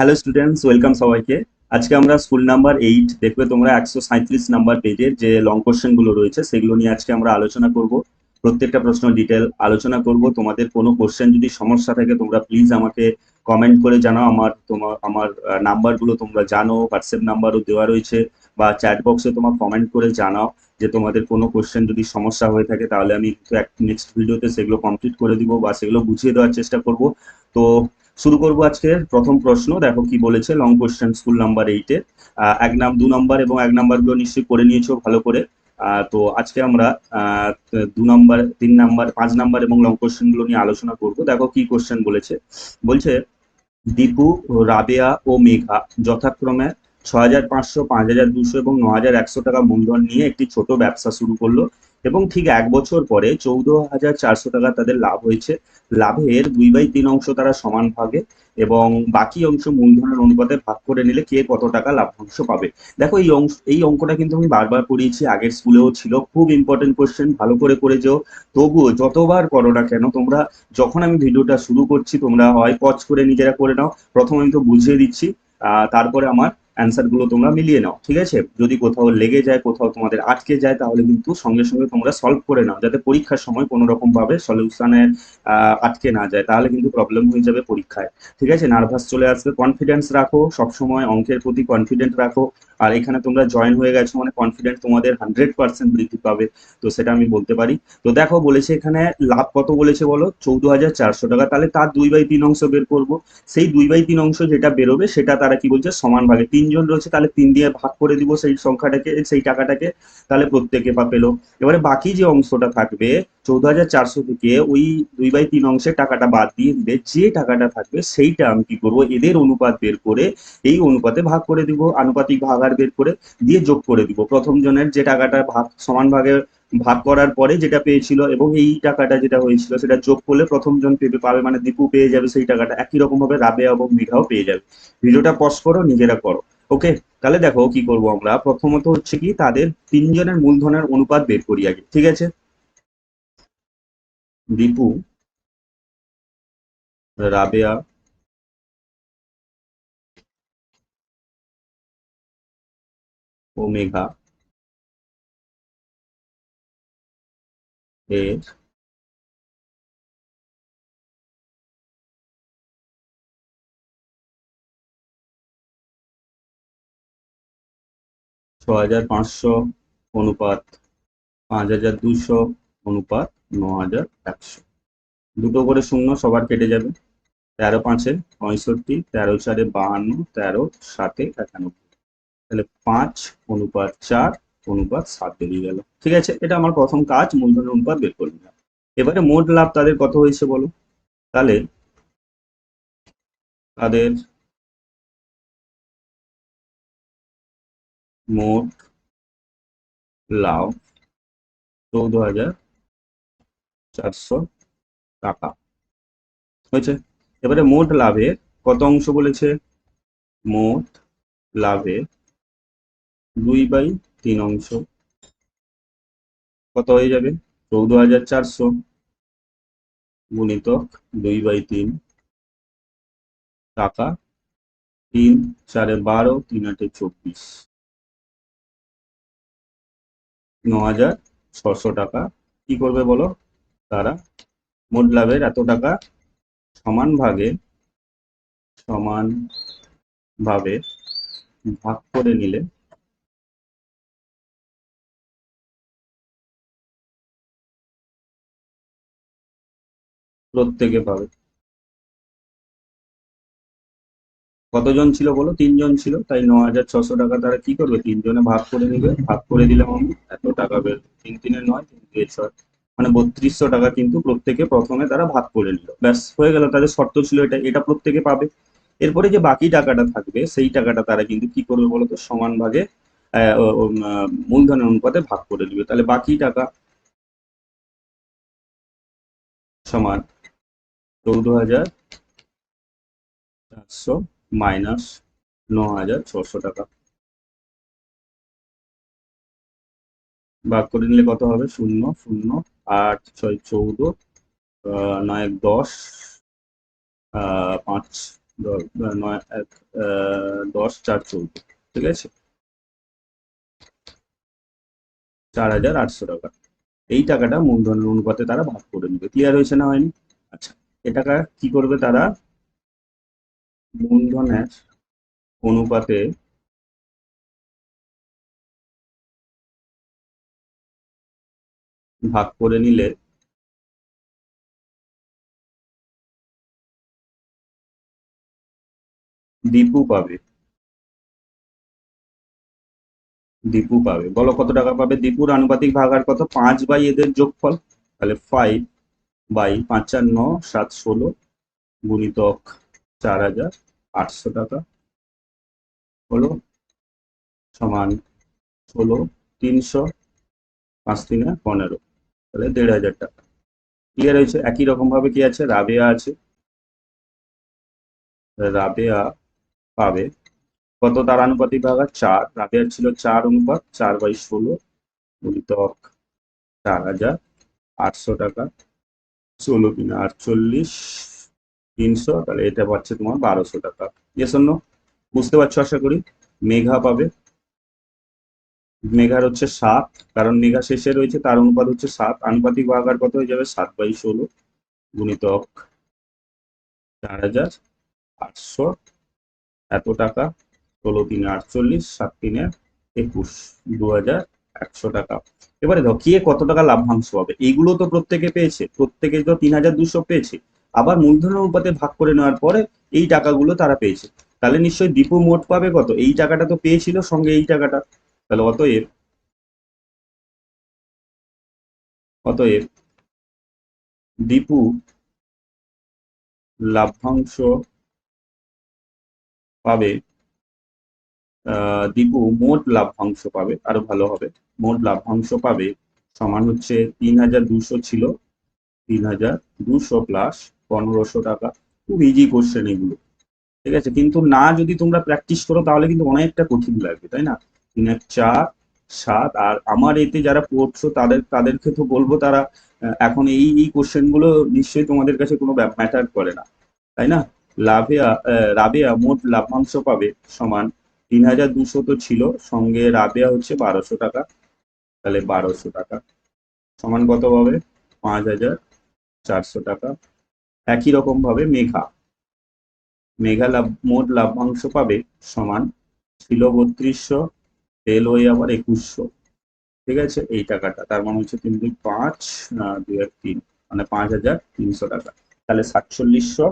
Hello students, welcome সবাইকে। আজকে আমরা স্কুল নাম্বার 8 দেখবে তোমরা 137 নাম্বার পেজের যে লং কোশ্চেন গুলো রয়েছে সেগুলো নিয়ে আজকে আমরা আলোচনা করব। প্রত্যেকটা প্রশ্ন ডিটেল আলোচনা করব। তোমাদের কোনো কোশ্চেন যদি সমস্যা থাকে তোমরা প্লিজ আমাকে কমেন্ট করে জানাও। আমার নাম্বারগুলো তোমরা জানো, হোয়াটসঅ্যাপ নাম্বারও দেওয়া রয়েছে, বা চ্যাট বক্সে তোমার কমেন্ট করে জানাও যে তোমাদের কোনো কোশ্চেন যদি সমস্যা হয়ে থাকে, তাহলে আমি নেক্সট ভিডিওতে সেগুলো কমপ্লিট করে দিব বা সেগুলো বুঝিয়ে দেওয়ার চেষ্টা করব। তো শুরু করবো আজকে প্রথম প্রশ্ন। দেখো কি বলেছে, লং কোশ্চেন স্কুল নাম্বার 8-এ। 2 নম্বর এবং 1 নম্বর গুলো নিশ্চয়ই করে নিয়েছো ভালো করে। তো আজকে আমরা 2 নম্বর, 3 নম্বর, 5 নম্বর এবং লং কোশ্চেন গুলো নিয়ে আলোচনা করব। দেখো কি কোশ্চেন বলেছে। বলছে দীপু, রাবেয়া ও মেঘা যথাক্রমে 6,500, 5,200 এবং 9,100 টাকা মূলধন নিয়ে একটি ছোট ব্যবসা শুরু করলো, এবং ঠিক 1 বছর পরে 14,400 টাকা তাদের লাভ হয়েছে। লাভের 2/3 অংশ তারা সমান ভাগে এবং বাকি অংশ মূলধনের অনুপাতে ভাগ করে নিলে কে কত টাকা লাভ্যাংশ পাবে। দেখো এই অঙ্কটা কিন্তু আমি বারবার করিয়েছি, আগের স্কুলেও ছিল। খুব ইম্পর্টেন্ট কোশ্চেন, ভালো করে করে যেও। তবুও যতবার করো না কেন তোমরা, যখন আমি ভিডিওটা শুরু করছি তোমরা হয় পজ করে নিজেরা করে নাও। প্রথমে আমি তো বুঝিয়ে দিচ্ছি, তারপরে আমার অ্যান্সার গুলো তোমরা মিলিয়ে নাও, ঠিক আছে? যদি কোথাও লেগে যায়, কোথাও তোমাদের আটকে যায়, তাহলে কিন্তু সঙ্গে সঙ্গে তোমরা সলভ করে নাও, যাতে পরীক্ষার সময় কোনো রকম ভাবে সলিউশনে আটকে না যায়, তাহলে কিন্তু প্রবলেম হয়ে যাবে পরীক্ষায়। ঠিক আছে, নার্ভাস চলে আসবে। কনফিডেন্স রাখো, সবসময় অঙ্কের প্রতি কনফিডেন্ট রাখো। আর এখানে তোমরা জয়েন হয়ে গেছো মানে কনফিডেন্স তোমাদের 100% বৃদ্ধি পাবে, তো সেটা আমি বলতে পারি। তো দেখো বলেছে এখানে লাভ কত বলেছে বলো, 14,400 টাকা। তাহলে তার 2/3 অংশ বের করবো। সেই 2/3 অংশ যেটা বেরোবে সেটা তারা কি বলছে, সমান ভাগে। 3 জন রয়েছে, তাহলে 3 দিয়ে ভাগ করে দিব সেই সংখ্যাটাকে, সেই টাকাটাকে। তাহলে প্রত্যেকে পেলো। এবারে বাকি যে অংশটা থাকবে 14,400 থেকে ওই 2/3 অংশের টাকাটা বাদ দিয়ে দিলে যে টাকাটা থাকবে সেইটা আমি কি করবো, এদের অনুপাত বের করে এই অনুপাতে ভাগ করে দিব, আনুপাতিক ভাগার বের করে দিয়ে যোগ করে দিব। প্রথম জনের যে টাকাটা ভাগ সমান ভাগে ভাগ করার পরে যেটা পেয়েছিল এবং এই টাকাটা যেটা হয়েছিল সেটা যোগ করলে প্রথম জন পাবে, মানে দীপু পেয়ে যাবে সেই টাকাটা। একই রকম ভাবে রাবেয়া এবং মৃধাও পেয়ে যাবে। ভিডিওটা পজ করো, নিজেরা করো। ওকে, তাহলে দেখো কি করব আমরা। প্রথমত হচ্ছে কি, তাদের 3 জনের মূলধনের অনুপাত বের করি আগে, ঠিক আছে? দীপু, রাবেয়া ও মেঘা এর 6,500 অনুপাত 5,200 অনুপাত 9,100। দুটো করে শূন্য সবার কেটে যাবে। 13 × 5 = 65, 13 × 4 = 52, 13 × 7 = 91। তাহলে 5:4:7 বেরিয়ে গেল। ঠিক আছে, এটা আমার প্রথম কাজ, মূলধনের অনুপাত বের করে নিলাম। এবারে মোট লাভ তাদের কত হয়েছে বলো। তাহলে তাদের মোট লাভ 14,400 টাকা হয়েছে। এবারে মোট লাভের কত অংশ বলেছে, মোট লাভের 2/3 অংশ কত হয়ে যাবে, 14,400 গুণিতক 2/3 টাকা। 3 × 4 = 12, 3 × 8 = 24, 9,600 টাকা। কি করবে বলো, তারা মোট লাভের এত টাকা সমান ভাগে সমান ভাবে ভাগ করে নিলে প্রত্যেকে পাবে। কতজন ছিল বলো, 3 জন ছিল, তাই 9,600 টাকা তারা কি করবে, 3 জনে ভাগ করে নিবে। ভাগ করে দিলাম আমি, এত টাকা বের, 3 × 3 = 9, 3 × 2 = 6, মানে 3200 টাকা কিন্তু প্রত্যেকে প্রথমে তারা ভাগ করে নিল। ব্যাস হয়ে গেল, তাদের শর্ত ছিল এটা, এটা প্রত্যেকে পাবে। এরপরে যে বাকি টাকাটা থাকবে সেই টাকাটা তারা কিন্তু কি করবে বলতো, সমান ভাগে মূলধনের অনুপাতে ভাগ করে দিবে। তাহলে বাকি টাকা সমান 14,400 মাইনাস 9,600 টাকা। ভাগ করে নিলে কত হবে, 0 0, 8 × 6 = 14, 9 × 10, 5 নয় 10 4 14, ঠিক আছে, 4,800 টাকা। এই টাকাটা মূলধনের অনুপাতে তারা ভাগ করে নেবে। ক্লিয়ার হয়েছে না হয়নি? আচ্ছা, এ টাকা কি করবে তারা? মূলধনের অনুপাতে ভাগ করে নিলে দীপু পাবে। দীপু পাবে, বলো কত টাকা পাবে? দীপুর আনুপাতিক ভাগ আর কত? 5 বাই এদের যোগফল, তাহলে 5/5 = 9 7 16 গুণিতক 4,800 টাকা হলো সমান 16 300 5 3 15, তাহলে 1,500 টাকা। ক্লিয়ার হয়েছে? একই রকম ভাবে কি আছে, রাবেয়া আছে। রাবেয়া পাবে কত? তার আনুপাতিক ভাগ আর 4, রাবেয়ার ছিল 4 অনুপাত 4/16 গুণিতক 4,800 টাকা, 16 3 48 300, তাহলে এটা পাচ্ছে তোমার 1,200 টাকা। Yes or no? বুঝতে পারছো আশা করি। মেঘা পাবে, মেঘার হচ্ছে 7, কারণ মেঘা শেষে রয়েছে, তার অনুপাত হচ্ছে 7, আনুপাতিক ভাগ আর কত হয়ে যাবে? 7/16 গুণিতক 4,800, এত টাকা। 16 3 48 7 3 21, 2,100 টাকা। এবারে দেখো কে কত টাকা লাভ্যাংশ পাবে। এইগুলো তো প্রত্যেকে পেয়েছে, প্রত্যেকে তো 3,200 পেয়েছে। আবার মূলধনের অনুপাতে ভাগ করে নেওয়ার পরে এই টাকাগুলো তারা পেয়েছে। তাহলে নিশ্চয়ই দীপু মোট পাবে কত? এই টাকাটা তো পেয়েছিল সঙ্গে এই টাকাটা। তাহলে অতএব অতএব দীপু লাভ্যাংশ পাবে, দীপু মোট লাভ্যাংশ পাবে, আরো ভালো হবে, মোট লাভ্যাংশ পাবে সমান হচ্ছে 3,200 ছিল, 3,200 প্লাস 1,500 টাকা। খুব ইজি কোশ্চেন এগুলো, ঠিক আছে, কিন্তু না যদি তোমরা প্র্যাকটিস করো তাহলে কিন্তু অনেকটা কঠিন লাগবে, তাই না? 3 4 7, আর আমার এতে যারা পড়ছো তাদেরকে তো বলবো তারা এখন এই কোশ্চেন গুলো নিশ্চয়ই তোমাদের কাছে কোনো ম্যাটার করে না, তাই না? রাবেয়া মোট লাভ্যাংশ পাবে সমান 3,200 তো ছিল, সঙ্গে রাবেয়া হচ্ছে 1,200 টাকা, তাহলে 1,200 টাকা সমান কত পাবে? 5,400 টাকা। একই রকম ভাবে মেঘা মেঘা মোট লাভ্যাংশ পাবে সমান ছিল 3,200, তেল হয়ে আবার 2,100, ঠিক আছে, এই টাকাটা তার মানে হচ্ছে 3 2 5 2 1 3, মানে 5,300 টাকা। তাহলে 4,700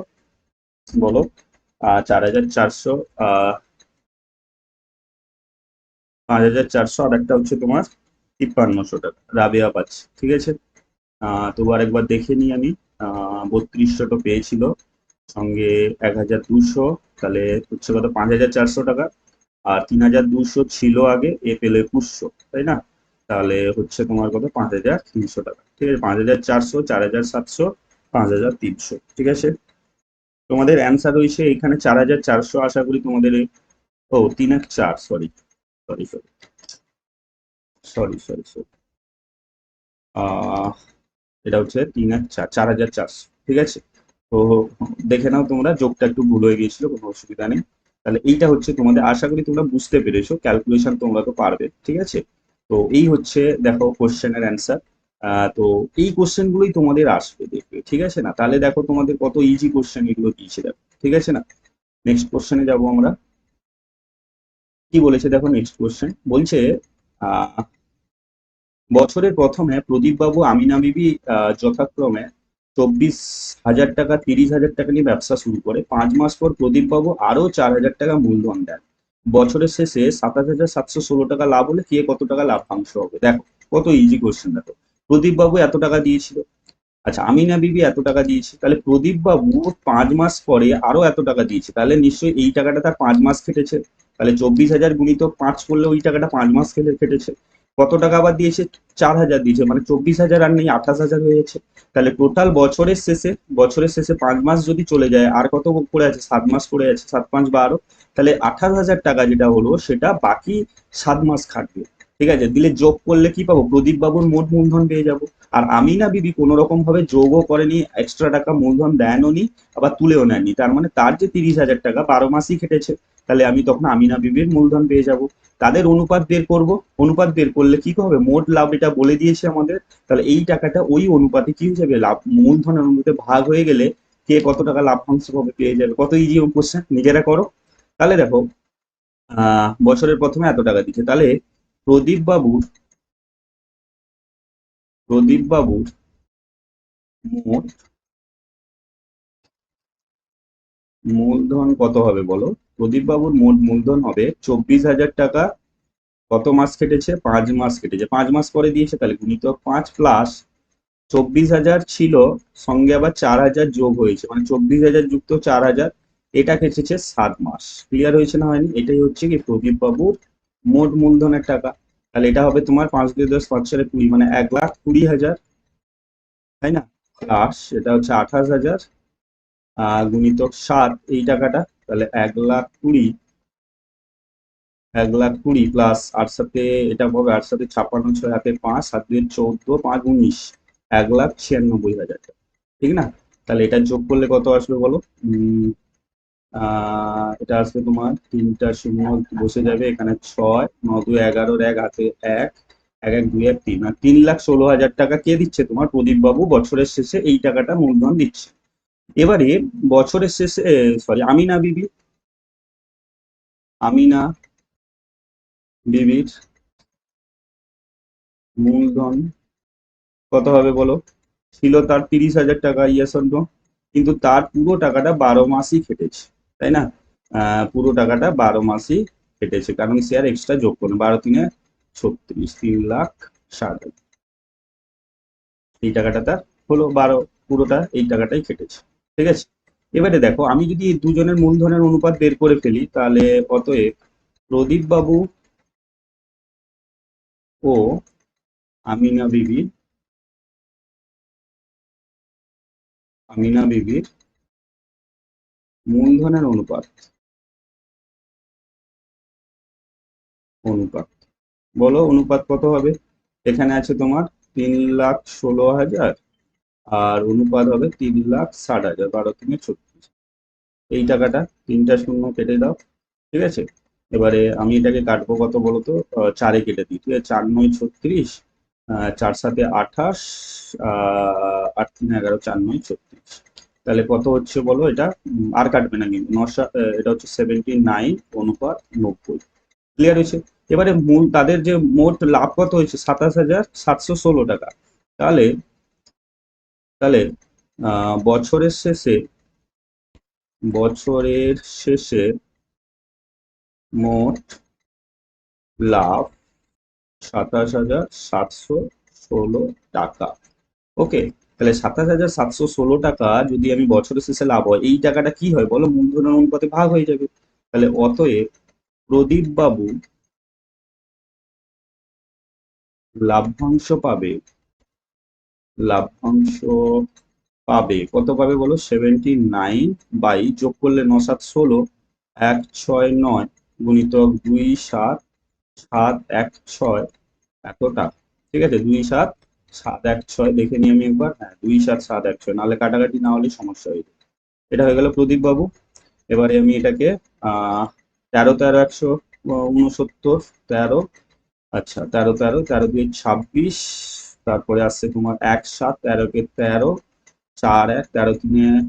বলো, 4,400, 5,400, আর একটা হচ্ছে তোমার 5,300 টাকা রাবেয়া পাচ্ছে, ঠিক আছে। তো আরেকবার দেখে নিই আমি। 3,200 তো পেয়েছিল, সঙ্গে 1,200, তাহলে হচ্ছে কত? 5,400 টাকা। আর 3,200 ছিল আগে, এ পেলো 2,100, তাই না? তাহলে হচ্ছে তোমার কত? 5,300 টাকা, ঠিক আছে। 5,400, 4,700, 5,300, ঠিক আছে। তোমাদের অ্যান্সার হয়েছে এখানে 4,400। আশা করি তোমাদের ও 3 1 4, sorry sorry sorry sorry sorry sorry এটা হচ্ছে 3 1 4, 4,400, ঠিক আছে। তো দেখে নাও তোমরা, যোগটা একটু ভুল হয়ে গিয়েছিল, কোনো অসুবিধা নেই। তাহলে এইটা হচ্ছে তোমাদের, আশা করি তোমরা বুঝতে পেরেছো, ক্যালকুলেশন তোমরা তো পারবে, ঠিক আছে। তো এই হচ্ছে দেখো কোশ্চেনের অ্যান্সার। তো এই কোশ্চেন গুলোই তোমাদের আসবে, দেখবে, ঠিক আছে না? তাহলে দেখো তোমাদের কত ইজি কোশ্চেন এগুলো দিয়েছে, দেখো, ঠিক আছে না? নেক্সট কোশ্চেনে যাবো আমরা। কি বলেছে দেখো, নেক্সট কোশ্চেন বলছে আহ বছরের প্রথমে প্রদীপবাবু আমিনা বিবি যথাক্রমে 24,000 টাকা 30,000 টাকা নিয়ে ব্যবসা শুরু করে। 5 মাস পর প্রদীপবাবু আরো 4,000 টাকা মূলধন দেন। বছরের শেষে 27,716 টাকা লাভ হলে কে কত টাকা লাভ্যাংশ হবে? দেখো কত ইজি কোশ্চেন। দেখো, প্রদীপবাবু এত টাকা দিয়েছিল, আচ্ছা আমিনা বিবি এত টাকা দিয়েছে, তাহলে প্রদীপবাবু 5 মাস পরে আরো এত টাকা দিয়েছে, তাহলে নিশ্চয়ই এই টাকাটা তার 5 মাস খেটেছে। তাহলে 24,000 গুণিত 5 করলে ওই টাকাটা 5 মাস খেটেছে। কত টাকা আবার দিয়েছে? 4,000 দিয়েছে, মানে 24,000 আর নেই, 28,000 হয়ে গেছে। তাহলে টোটাল বছরের শেষে 5 মাস যদি চলে যায়, আর কত পড়ে আছে? 7 মাস পড়ে আছে, 7 5 12, তাহলে 18,000 টাকা যেটা হলো সেটা বাকি 7 মাস খাটবে। ঠিক আছে, দিলে যোগ করলে কি পাবো, প্রদীপ বাবুর মোট মূলধন পেয়ে যাব। আর আমিনা বিবি কোনো রকম ভাবে যোগও করেনি, এক্সট্রা টাকা মূলধন দেনও নি, আবার তুলেও নেননি, তার মানে তার যে 30,000 টাকা 12 মাসই খেটেছে, তাহলে আমি তখন আমিনা বিবির মূলধন পেয়ে যাব। তাদের অনুপাত বের করব, অনুপাত বের করলে কি হবে, মোট লাভ এটা বলে দিয়েছে আমাদের, তাহলে এই টাকাটা ওই অনুপাতে কি হিসেবে লাভ, মূলধনের অনুপাতে ভাগ হয়ে গেলে কে কত টাকা লাভ্যাংশ পাবে পেয়ে যাবে। কত ইজি কোশ্চেন, নিজেরা করো। তাহলে দেখো, বছরের প্রথমে এত টাকা দিচ্ছে, তাহলে প্রদীপ বাবুর প্রদীপ বাবুর মোট মূলধন কত হবে বলো। প্রদীপ বাবুর মোট মূলধন হবে 24,000 টাকা। কত মাস কেটেছে, 5 মাস কেটেছে, 5 মাস পরে দিয়েছে, তাহলে গুণিতক 5 প্লাস 24,000 ছিল, সঙ্গে আবার 4,000 যোগ হয়েছে, মানে 24,000 যুক্ত 4,000, এটা কেটেছে 7 মাস। ক্লিয়ার হয়েছে না হয়নি, এটাই হচ্ছে কি প্রদীপ বাবুর মোট মূলধনের টাকা। তাহলে এটা হবে তোমার 5 2 10 5 4 20, মানে 1,20,000, তাই না, প্লাস এটা হচ্ছে 28,000 গুণিতক 7, এই টাকাটা, তাহলে 1,20,000, 1,20,000 প্লাস আর সাথে এটা পাবে, আর সাথে 56, 6 হাতে 5, 7 2 14, 5 19, 1,96,000 টাকা, ঠিক না। তাহলে এটা যোগ করলে কত আসবে বলো। এটা আসবে তোমার, তিনটা শূন্য বসে যাবে এখানে, 6 9 2 11, এক হাতে 1, 1 1 2 1 3, আর 3,16,000 টাকা কে দিচ্ছে, তোমার প্রদীপ বাবু বছরের শেষে এই টাকাটা মূলধন দিচ্ছে। এবারে বছরের শেষে, সরি, আমিনা বিবি, আমিনা বিবির মূলধন কত হবে বলো। ছিল তার 30,000 টাকা, ইয়েস অর নো, কিন্তু তার পুরো টাকাটা 12 মাসই খেটেছে, তাই না। পুরো টাকাটা 12 মাসই খেটেছে, কারণ সে আর এক্সট্রা যোগ করবে, 12 3 36, 3,60,000, এই টাকাটা তার হলো 12, পুরোটা এই টাকাটাই খেটেছে, ঠিক আছে। এবারে দেখো, আমি যদি এই দুজনের মূলধনের অনুপাত বের করে ফেলি, তাহলে অতএব প্রদীপ বাবু ও আমিনা বিবি, আমিনা বিবির মূলধনের অনুপাত, অনুপাত বলো, অনুপাত কত হবে। এখানে আছে তোমার 3,16,000, আর অনুপাত হবে 3,60,000, 12 3 36, এই টাকাটা, তিনটা শূন্য কেটে দাও, ঠিক আছে। এবারে আমি এটাকে কাটবো কত বলো তো, 4-এ কেটে দিই, ঠিক আছে, 4 9 36, 4 7 28, 8 3 11, 4 9 36, তাহলে কত হচ্ছে বলো এটা, আর কাটবে না কিন্তু, এটা হচ্ছে 79 অনুপাত 90। ক্লিয়ার হয়েছে। এবারে মূল তাদের যে মোট লাভ কত হয়েছে, 27,716 টাকা। তাহলে তাহলে বছরের শেষে, বছরের শেষে মোট লাভ 27,716 টাকা। ওকে, তাহলে 27,716 টাকা যদি আমি বছরের শেষে লাভ হয়, এই টাকাটা কি হয় বলো, মূলধনের অনুপাতে ভাগ হয়ে যাবে। তাহলে অতএব প্রদীপ বাবু লাভ্যাংশ পাবে, লাভ্যাংশ কত পাবে বলো, 79 বাই, যোগ করলে 9 7 16, 1 6 9, গুণিতক 2 7 7 1 6, এত টাকা, ঠিক আছে, 2 7 7 1 6, দেখে নিই আমি একবার, হ্যাঁ 2 7 7 1 6, নাহলে কাটাকাটি না হলে সমস্যা হয়ে যাবে। এটা হয়ে গেল প্রদীপ বাবু। এবারে আমি এটাকে 13 13 169, 13, আচ্ছা 13 13 13 2 26, তারপরে আসছে তোমার 1 7, 13 কে 13, 4 1, 13 3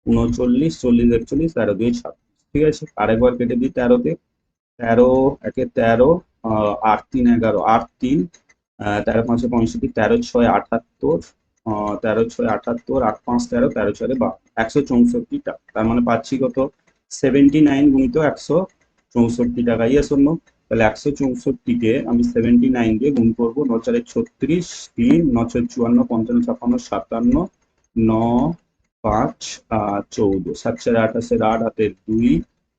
39, 40 41, 13 2 26, ঠিক আছে। আরেকবার কেটে দিই, 13-তে, 13 1 এ 13, 8 3 11, 8 3, 13 5 65, 13 6 78, 13 6 78, 8 5 13, 13 6 12, 164 টাকা, তার মানে পাচ্ছি কত, 79 গুণিত 164 টাকা, ইয়েস অন্য। তাহলে 164-কে আমি 79 দিয়ে গুণ করবো, 9 4 36, 3 9 6 54, 55 56 57, 9 5 14, 7 4 28, 8 হাতে 2,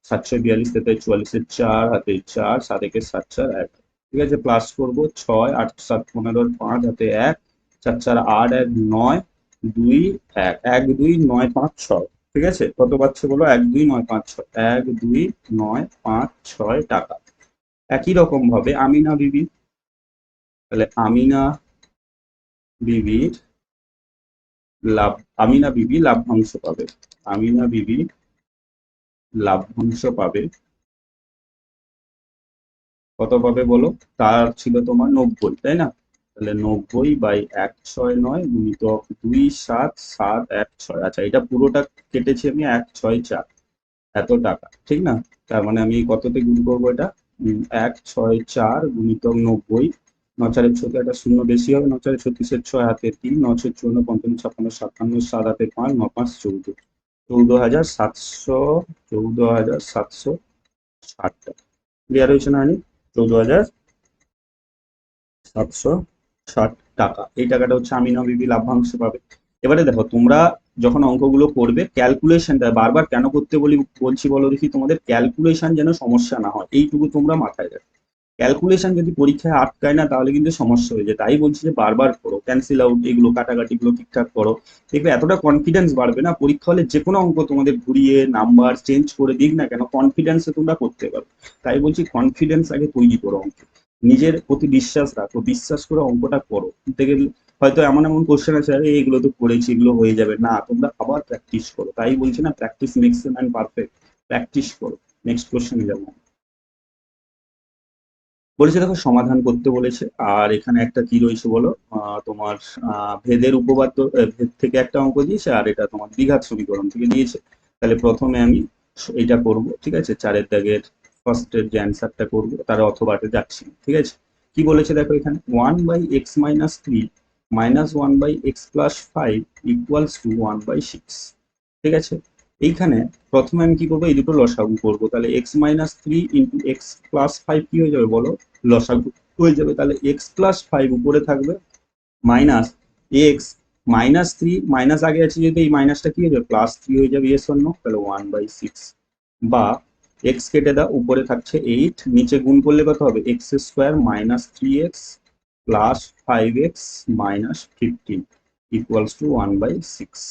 7 6 42, 43 44, 4 হাতে 4, 7 1 7 4 1, ঠিক আছে, প্লাস করবো 6 8 7 15, 5 হাতে 1, 4 4 8 1 9 2 1, 1 2 9 5 6, ঠিক আছে, কত পাচ্ছে বলো, 1 2 9 5 6, 1 2 9 5 6 টাকা। একই রকম ভাবে আমিনা বিবি, তাহলে বিবির লাভ আমিনা বিবি লাভ্যাংশ পাবে। আমিনা বিবি লাভ্যাংশ পাবে কত পাবে বলো? তার ছিল তোমার 90, তাই না? তাহলে 90/169 গুণিতক 27,716। আচ্ছা, এটা পুরোটা কেটেছি আমি 164 এত টাকা, ঠিক না? তার মানে আমি কততে গুণ করবো এটা? 164 গুণিতক 90, 9×4 একটা শূন্য বেশি হবে, 9×4 6 হাতে 3, 9×4 54 56 57 7 হাতে 5, 9×5 14, 14,700, 14,760 টাকা। ক্লিয়ার হয়েছে না? 14,760 টাকা, এই টাকাটা হচ্ছে আমিনা বিবি লাভ্যাংশ পাবে। এবারে দেখো, তোমরা যখন অঙ্কগুলো করবে ক্যালকুলেশনটা বারবার কেন করতে বলছি বলো দেখি, তোমাদের ক্যালকুলেশন যেন সমস্যা না হয় এইটুকু তোমরা মাথায় রাখো। ক্যালকুলেশন যদি পরীক্ষায় আটকায় না তাহলে কিন্তু সমস্যা হয়ে যায়। তাই বলছি যে বারবার করো, ক্যান্সেল আউট এগুলো কাটাকাটি গুলো ঠিকঠাক করো। দেখবে এতটা কনফিডেন্স বাড়বে না, পরীক্ষা হলে যে কোনো অঙ্ক তোমাদের ঘুরিয়ে নাম্বার চেঞ্জ করে দিক না কেন, কনফিডেন্সে তোমরা করতে পারো। তাই বলছি কনফিডেন্স আগে তৈরি করো অঙ্ক, নিজের প্রতি বিশ্বাস রাখো, বিশ্বাস করে অঙ্কটা করো। দেখে হয়তো এমন এমন কোশ্চেন আছে, আরে এগুলো তো করেছি, এগুলো হয়ে যাবে না, তোমরা আবার প্র্যাকটিস করো। তাই বলছি না, practice makes a man perfect. Practice করো। নেক্সট কোশ্চেনে যাবো। বলেছে দেখো সমাধান করতে বলেছে, আর এখানে একটা কি রয়েছে বলো, তোমার ভেদের উপপাদ্য, ভেদ থেকে একটা অঙ্ক দিয়েছে, আর এটা তোমার দ্বিঘাত সমীকরণ থেকে দিয়েছে। তাহলে প্রথমে আমি এটা করব, ঠিক আছে? 4-এর দাগের ফার্স্টের যে অ্যান্সারটা করবো তার অথবাতে যাচ্ছি, ঠিক আছে? কি বলেছে দেখো এখানে, 1/x-3 -1/x+5 = 1/6, ঠিক আছে? এইখানে প্রথমে আমি কি করবো, এই দুটো লসাগু করবো। তাহলে x-3 ইন্টু x+5 কি হয়ে যাবে বলো? লসাগু হয়ে যাবে। তাহলে x+5 উপরে থাকবে, মাইনাস এক্স -3, মাইনাস আগে আছে যদি এই মাইনাসটা কি হয়ে যাবে, +3 হয়ে যাবে। Yes or no? তাহলে 1/6, বা এক্স কেটে দাও, উপরে থাকছে 8, নিচে গুণ করলে কত হবে, x² -3x +5x -15 = 1/6।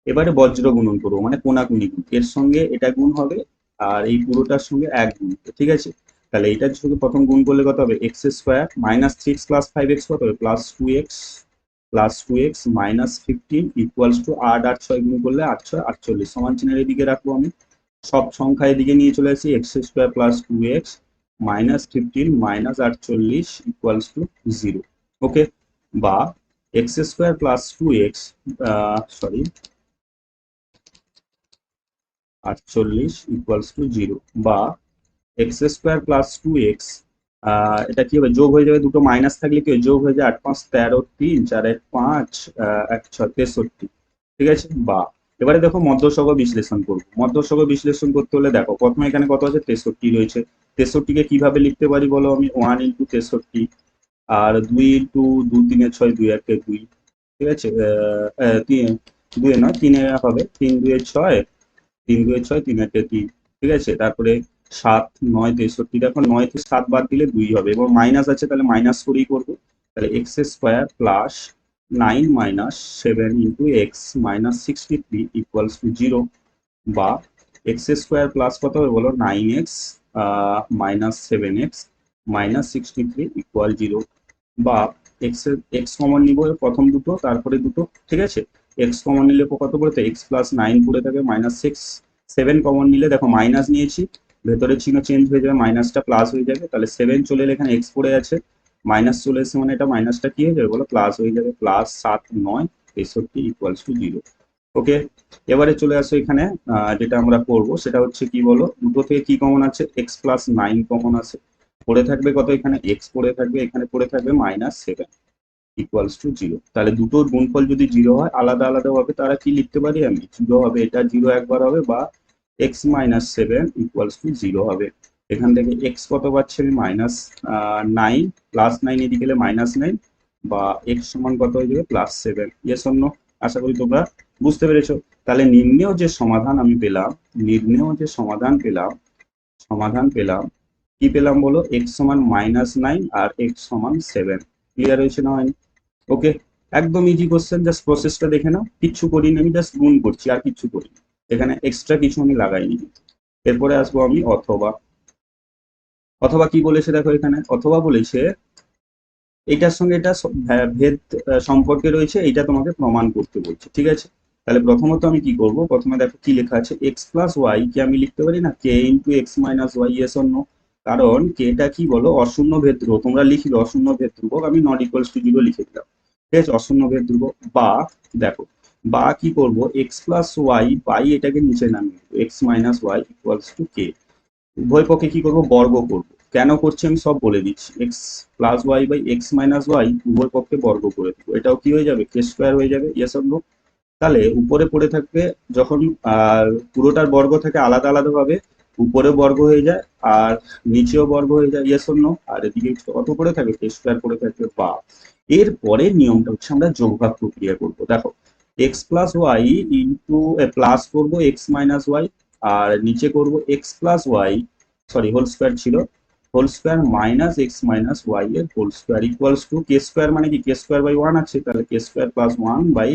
এবারে বজ্র গুণন করবো, মানে কোনাকুনি গুণ, এর সঙ্গে এটা গুণ হবে আর এই পুরোটার সঙ্গে এক গুণ, ঠিক আছে? তাহলে এটার সঙ্গে প্রথম গুণ করলে কত হবে, x² -3x +5x কত হবে, +2x -15 = 8, 8 6 গুণ করলে 8 6 48, সমান চিহ্নের এদিকে রাখবো আমি। সব সংখ্যা এদিকে নিয়ে চলে আসি, x² +2x -15 -48 = 0। ওকে, বা x² +2x, সরি 48 = 0, বা x² +2x, এটা কি হবে, যোগ হয়ে যাবে, দুটো মাইনাস থাকলে কি হয়, যোগ হয়ে যায়, 8 5 13 3 4 1 5 1 6 63, ঠিক আছে? বা এবারে দেখো মধ্যসহগ বিশ্লেষণ করবো। মধ্যসহগ বিশ্লেষণ করতে হলে দেখো প্রথমে এখানে কত আছে, 63 রয়েছে। 63কে কিভাবে লিখতে পারি বলো, আমি 1 ইন্টু 63, আর 2 ইন্টু 2 3 6 2 1 2, ঠিক আছে? 2 নয় 3 হবে, 3 2 6, 3 2 6, 3 1 3, ঠিক আছে? তারপরে 7 9 63, দেখো 9 থেকে 7 বাদ দিলে 2 হবে, এবং মাইনাস আছে তাহলে মাইনাস করেই করবো। তাহলে x² +9 -7 ইন্টু x -63 = 0, বা x² প্লাস কত হবে বলো, 9x -7x -63 = 0, বা x কমন নিব প্রথম দুটো তারপরে দুটো, ঠিক আছে? x কমন নিলে কত পড়ে, x +9 পড়ে থাকে, -6 7 কমন নিলে দেখো মাইনাস নিয়েছি, ভেতরের চিহ্ন চেঞ্জ হয়ে যাবে, মাইনাসটা প্লাস হয়ে যাবে। তাহলে 7 চলে এলে এখানে x পড়ে আছে, মাইনাস চলে এসেছে, মানে এটা মাইনাসটা কি হয়ে যাবে বলো, প্লাস হয়ে যাবে। +7 9 63 = 0। ওকে, এবারে চলে আসো এখানে, যেটা আমরা করব সেটা হচ্ছে কি বলো, দুটো থেকে কি কমন আছে, x+9 কমন আছে, পড়ে থাকবে কত, এখানে x পড়ে থাকবে, এখানে পড়ে থাকবে -7 = 0। তাহলে দুটোর গুণফল যদি 0 হয়, আলাদা আলাদা ভাবে তারা কি লিখতে পারি আমি, 0 হবে, এটা 0 একবার হবে, বা x -7 = 0 হবে। এখান থেকে x কত পাচ্ছি আমি, -9, +9 এদিকে গেলে -9, বা x সমান কত হয়ে যাবে, +7। Yes or no? আশা করি তোমরা বুঝতে পেরেছো। তাহলে নির্ণেয় যে সমাধান আমি পেলাম, নির্ণেয় যে সমাধান পেলাম কি পেলাম বলো, x সমান -9 আর x সমান 7। ক্লিয়ার হয়েছে না হয়নি? ওকে, একদম ইজি কোশ্চেন, জাস্ট প্রসেসটা দেখে নাও, কিচ্ছু করিনি আমি, জাস্ট গুণ করছি আর কিচ্ছু করিনি, এখানে এক্সট্রা কিছু আমি লাগাইনি। এরপরে আসবো আমি অথবা। অথবা কি বলেছে দেখো এখানে, অথবা বলেছে এইটার সঙ্গে এটা ভেদ সম্পর্কে রয়েছে, এইটা তোমাকে প্রমাণ করতে বলছে, ঠিক আছে। তাহলে প্রথমত আমি কি করব, প্রথমে দেখো কি লেখা আছে, এক্স প্লাস ওয়াই কে আমি লিখতে পারি না K into X minus Y, yes or no? কারণ কেটা কি বলো, অশূন্য ভেদ ধ্রুবক, তোমরা লিখবে অশূন্য ভেদ ধ্রুবক, আমি নট ইকুয়ালস টু জিরো লিখে দিলাম, ঠিক আছে, অশূন্য ভেদ ধ্রুবক। বা দেখো, বা কি করব, এক্স প্লাস ওয়াই বাই এটাকে নিচে নামিয়ে X minus Y equals to K, উভয় পক্ষে কি করব, বর্গ করব। কেন করছি আমি সব বলে দিচ্ছি, x plus y by x minus y উভয় পক্ষে বর্গ করে দেবো, এটাও কি হয়ে যাবে, কে স্কোয়ার হয়ে যাবে, ইয়েস অর নো? তাহলে উপরে পড়ে থাকবে যখন পুরোটার বর্গ থাকে আলাদা আলাদা ভাবে, উপরে বর্গ হয়ে যায় আর নিচেও বর্গ হয়ে যায়, ইয়েস অর নো? আর এদিকে কত পড়ে থাকে, কে স্কোয়ার পড়ে থাকে। বা এর পরের নিয়মটা হচ্ছে আমরা যোগভাগ প্রক্রিয়া করব। দেখো, X plus Y into plus করবো এক্স মাইনাস ওয়াই, আর নিচে করব X plus Y, sorry whole square ছিল, whole square minus X minus Y এর whole square equals to K square, মানে কি কে স্কোয়ার বাই ওয়ান আছে, তাহলে K square plus one by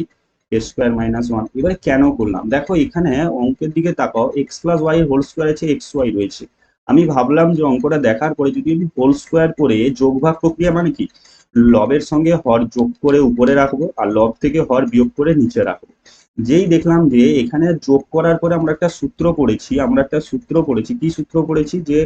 K square minus one. এবারে কেন করলাম, দেখো এখানে অঙ্কের দিকে তাকাও, এক্স প্লাস ওয়াই এর হোল স্কোয়ার আছে, এক্স ওয়াই রয়েছে। আমি ভাবলাম যে অঙ্কটা দেখার পরে যদি আমি হোল স্কোয়ার করে যোগভাগ প্রক্রিয়া, মানে কি লবের সঙ্গে হর যোগ করে উপরে রাখবো আর লব থেকে হর বিয়োগ করে নিচে রাখবো। যেই দেখলাম যে এখানে যোগ করার পরে আমরা একটা সূত্র পড়েছি, কি সূত্র পড়েছি, যে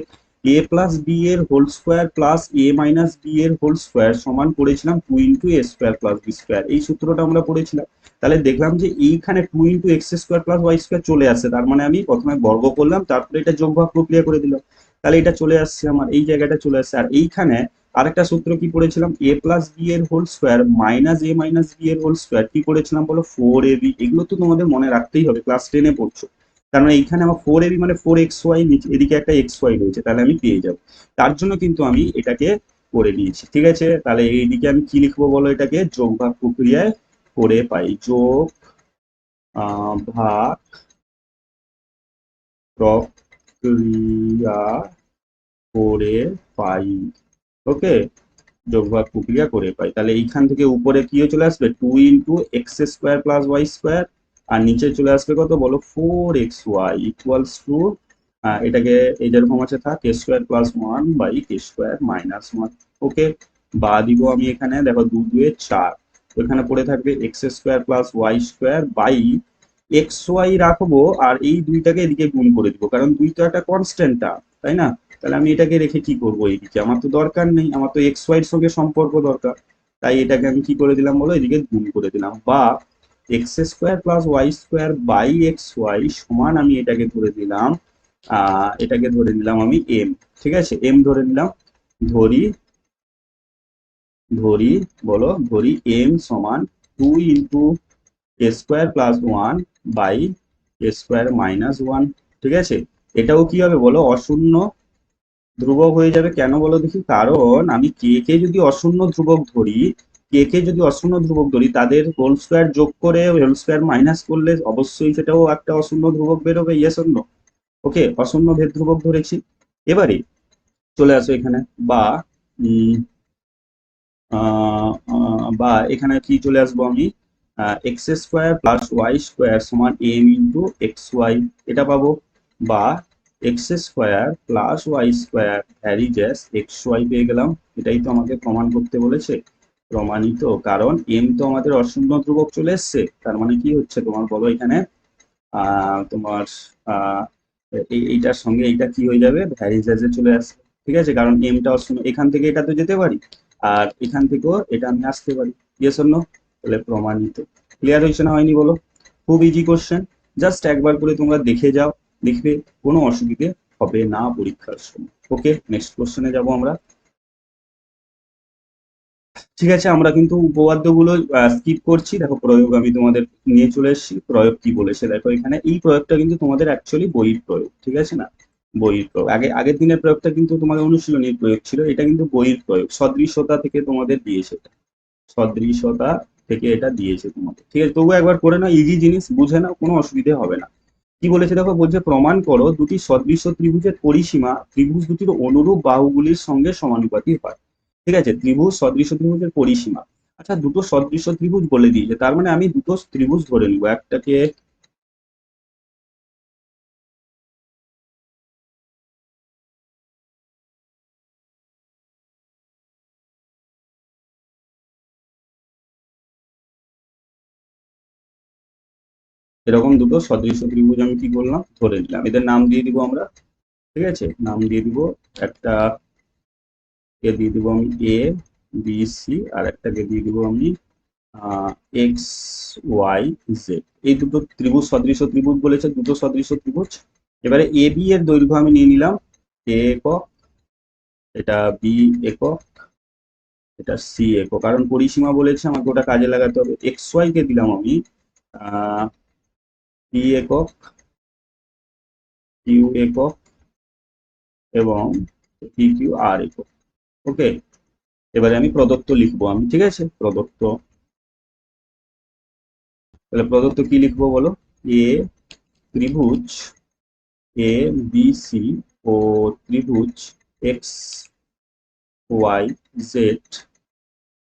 এ প্লাস বি এর whole square plus A minus B এর হোল স্কোয়ার সমান পড়েছিলাম টু ইন্টু এ স্কোয়ার প্লাস বি স্কোয়ার, এই সূত্রটা আমরা পড়েছিলাম। তাহলে দেখলাম যে এইখানে two into x square plus Y square চলে আসছে, তার মানে আমি প্রথমে বর্গ করলাম তারপরে এটা যোগভাগ প্রক্রিয়া করে দিলাম, তাহলে এটা চলে আসছে আমার এই জায়গাটা চলে আসছে। আর এইখানে আরেকটা সূত্র কি পড়েছিলাম, এ প্লাস বি এর হোল স্কোয়ার মাইনাস এ মাইনাস বি এর হোল স্কোয়ার, কি পড়েছিলাম বলো, ফোর এ বি। এগুলো তো তোমাদের মনে রাখতেই হবে, ক্লাস টেনে পড়ছো। তার মানে এইখানে আমার ফোর এবি মানে ফোর এক্স ওয়াই, এদিকে একটা এক্স ওয়াই রয়েছে, তাহলে আমি পেয়ে যাবো। তার জন্য কিন্তু আমি এটাকে করে নিয়েছি, ঠিক আছে। তাহলে এইদিকে আমি কি লিখবো বলো, এটাকে যোগ ভাগ প্রক্রিয়ায় করে পাই, যোগ ভাগ প্রক্রিয়া করে পাই, ওকে, যোগভাগ প্রক্রিয়া করে পাই। তাহলে এইখান থেকে উপরে কি চলে আসবে, two into x square plus Y square, আর নিচে চলে আসবে কত বলো, four X Y equals to, এটাকে এই যেরকম আছে থাক, K square plus one by K square minus one, okay. বা দিব আমি এখানে, দেখো দু দুয়ে চার, তো এখানে পড়ে থাকবে x square plus Y square by x y রাখবো, আর এই দুইটাকে এদিকে গুণ করে দিব, কারণ দুই তো একটা কনস্ট্যান্ট, তাই না? তাহলে আমি এটাকে রেখে কি করবো, এইদিকে আমার তো দরকার নেই, আমার তো এক্স ওয়াই এর সঙ্গে সম্পর্ক দরকার, তাই এটাকে আমি কি করে দিলাম বলো, এদিকে গুণ করে দিলাম। বা x square plus Y square by x Y সমান আমি এটাকে ধরে দিলাম, এটাকে ধরে নিলাম আমি এম, ঠিক আছে, এম ধরে নিলাম। ধরি ধরি বলো, ধরি এম সমান two into A square plus one by a square minus one, ঠিক আছে। এটাও কি হবে বলো, অশূন্য ধ্রুবক হয়ে যাবে। কেন বলো দেখি, কারণ আমি কে কে যদি অশূন্য ধ্রুবক ধরি, কে কে যদি অশূন্য ধ্রুবক ধরি, তাদের হোল স্কোয়ার যোগ করে হোল স্কোয়ার মাইনাস করলে অবশ্যই সেটাও একটা অশূন্য ধ্রুবক বেরোবে, ইয়েস অর নো? ওকে, অশূন্য ভেদ ধ্রুবক ধরেছি। এবারে চলে আসো এখানে, বা উম, বা এখানে কি চলে আসবো আমি, x square plus Y square সমান এম ইন্টু এক্স ওয়াই, এটা পাবো। বা x square plus Y square varies x y পেয়ে গেলাম। এটাই তো আমাকে প্রমাণ করতে বলেছে, প্রমাণিত, কারণ এম তো আমাদের অশূন্য ধ্রুবক চলে এসছে, তার মানে কি হচ্ছে তোমার বলো এখানে, তোমার আহ এইটার সঙ্গে এইটা কি হয়ে যাবে, ভ্যারিজেসে চলে আসবে, ঠিক আছে, কারণ এমটা অশূন্য, এখান থেকে এটা তো যেতে পারি আর এখান থেকেও এটা আমি আসতে পারি, ইয়েস অর নো? তাহলে প্রমাণিত। ক্লিয়ার হয়েছে না হয়নি বলো? খুব ইজি কোশ্চেন, জাস্ট একবার করে তোমরা দেখে যাও, দেখবে কোনো অসুবিধে হবে না পরীক্ষার সময়। ওকে, নেক্সট কোশ্চেনে যাব আমরা। ঠিক আছে, আমরা কিন্তু উপপাদ্য গুলো স্কিপ করছি। দেখো প্রয়োগ আমি তোমাদের নিয়ে চলে এসেছি, প্রয়োগ কি বলেছে দেখো এখানে, এই প্রয়োগটা কিন্তু তোমাদের অ্যাকচুয়ালি বইয়ের প্রয়োগ, ঠিক আছে না, বইয়ের প্রয়োগ। আগের দিনের প্রয়োগটা কিন্তু তোমাদের অনুশীলনীর প্রয়োগ ছিল, এটা কিন্তু বইয়ের প্রয়োগ, সদৃশতা থেকে তোমাদের দিয়েছে এটা, সদৃশতা থেকে এটা দিয়েছে তোমাদের, ঠিক আছে। তবুও একবার করে নাও, ইজি জিনিস, বুঝে নাও, কোনো অসুবিধে হবে না। কি বলেছে দেখো, বলছে প্রমাণ করো দুটি সদৃশ ত্রিভুজের পরিসীমা ত্রিভুজ দুটির অনুরূপ বাহুগুলির সঙ্গে সমানুপাতিক হয়, ঠিক আছে, ত্রিভুজ সদৃশ ত্রিভুজের পরিসীমা। আচ্ছা, দুটো সদৃশ ত্রিভুজ বলে দিয়েছে, তার মানে আমি দুটো ত্রিভুজ ধরে নিব, একটাকে এরকম দুটো সদৃশ ত্রিভুজ আমি কি করলাম, ধরে নিলাম। এদের নাম দিয়ে দিব আমরা, ঠিক আছে, নাম দিয়ে দিব। একটা কে দিয়ে দিব আমি এ বি সি, আর একটাকে দিয়ে দিব আমি এক্স ওয়াই জেড। এই দুটো ত্রিভুজ সদৃশ ত্রিভুজ বলেছে, দুটো সদৃশ ত্রিভুজ। এবারে এ বি এর দৈর্ঘ্য আমি নিয়ে নিলাম এ একক, এটা বি একক, এটা সি একক। কারণ পরিসীমা বলেছে আমাকে ওটা কাজে লাগাতে হবে। এক্স ওয়াই কে দিলাম আমি পি একক, কিউ একক এবং পি কিউ আর একক। ওকে, এবারে আমি প্রদত্ত লিখবো আমি, ঠিক আছে, প্রদত্ত। তাহলে প্রদত্ত কি লিখবো বলো? এ ত্রিভুজ এ বি সি ও ত্রিভুজ এক্স ওয়াই জেড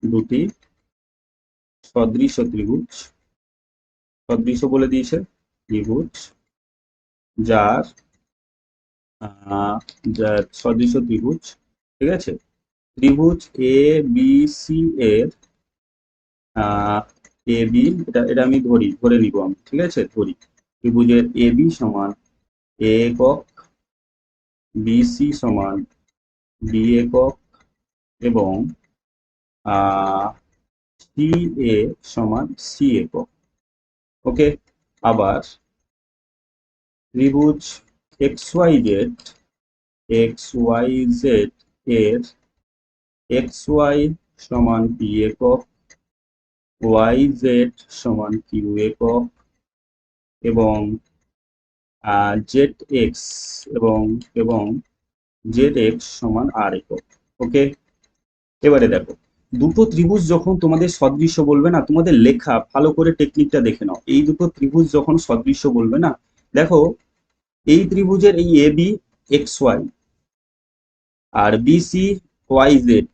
দুটি সদৃশ ত্রিভুজ, সদৃশ বলে দিয়েছে, ত্রিভুজ যার সদৃশ ত্রিভুজ, ঠিক আছে। ত্রিভুজ এ বি সি এর এ বি, এটা এটা আমি ধরে নিব আমি, ঠিক আছে, ধরি। ত্রিভুজের এ বি সমান এ একক, বি সি সমান বি একক এবং সি এ সমান সি একক। ওকে, আবার ত্রিভুজ X Y Z, X Y Z এর এক্স ওয়াই সমান পি একক, ওয়াই জেড সমান কিউ একক এবং জেড এক্স এবং এবং জেড এক্স সমান আর একক। ওকে, এবারে দেখো, দুটো ত্রিভুজ যখন তোমাদের সদৃশ্য বলবে না, তোমাদের লেখা ভালো করে টেকনিকটা দেখে নাও। এই দুটো ত্রিভুজ যখন সদৃশ্য বলবে না, দেখো এই ত্রিভুজের এই এ বি এক্স ওয়াই আর B C Y Z,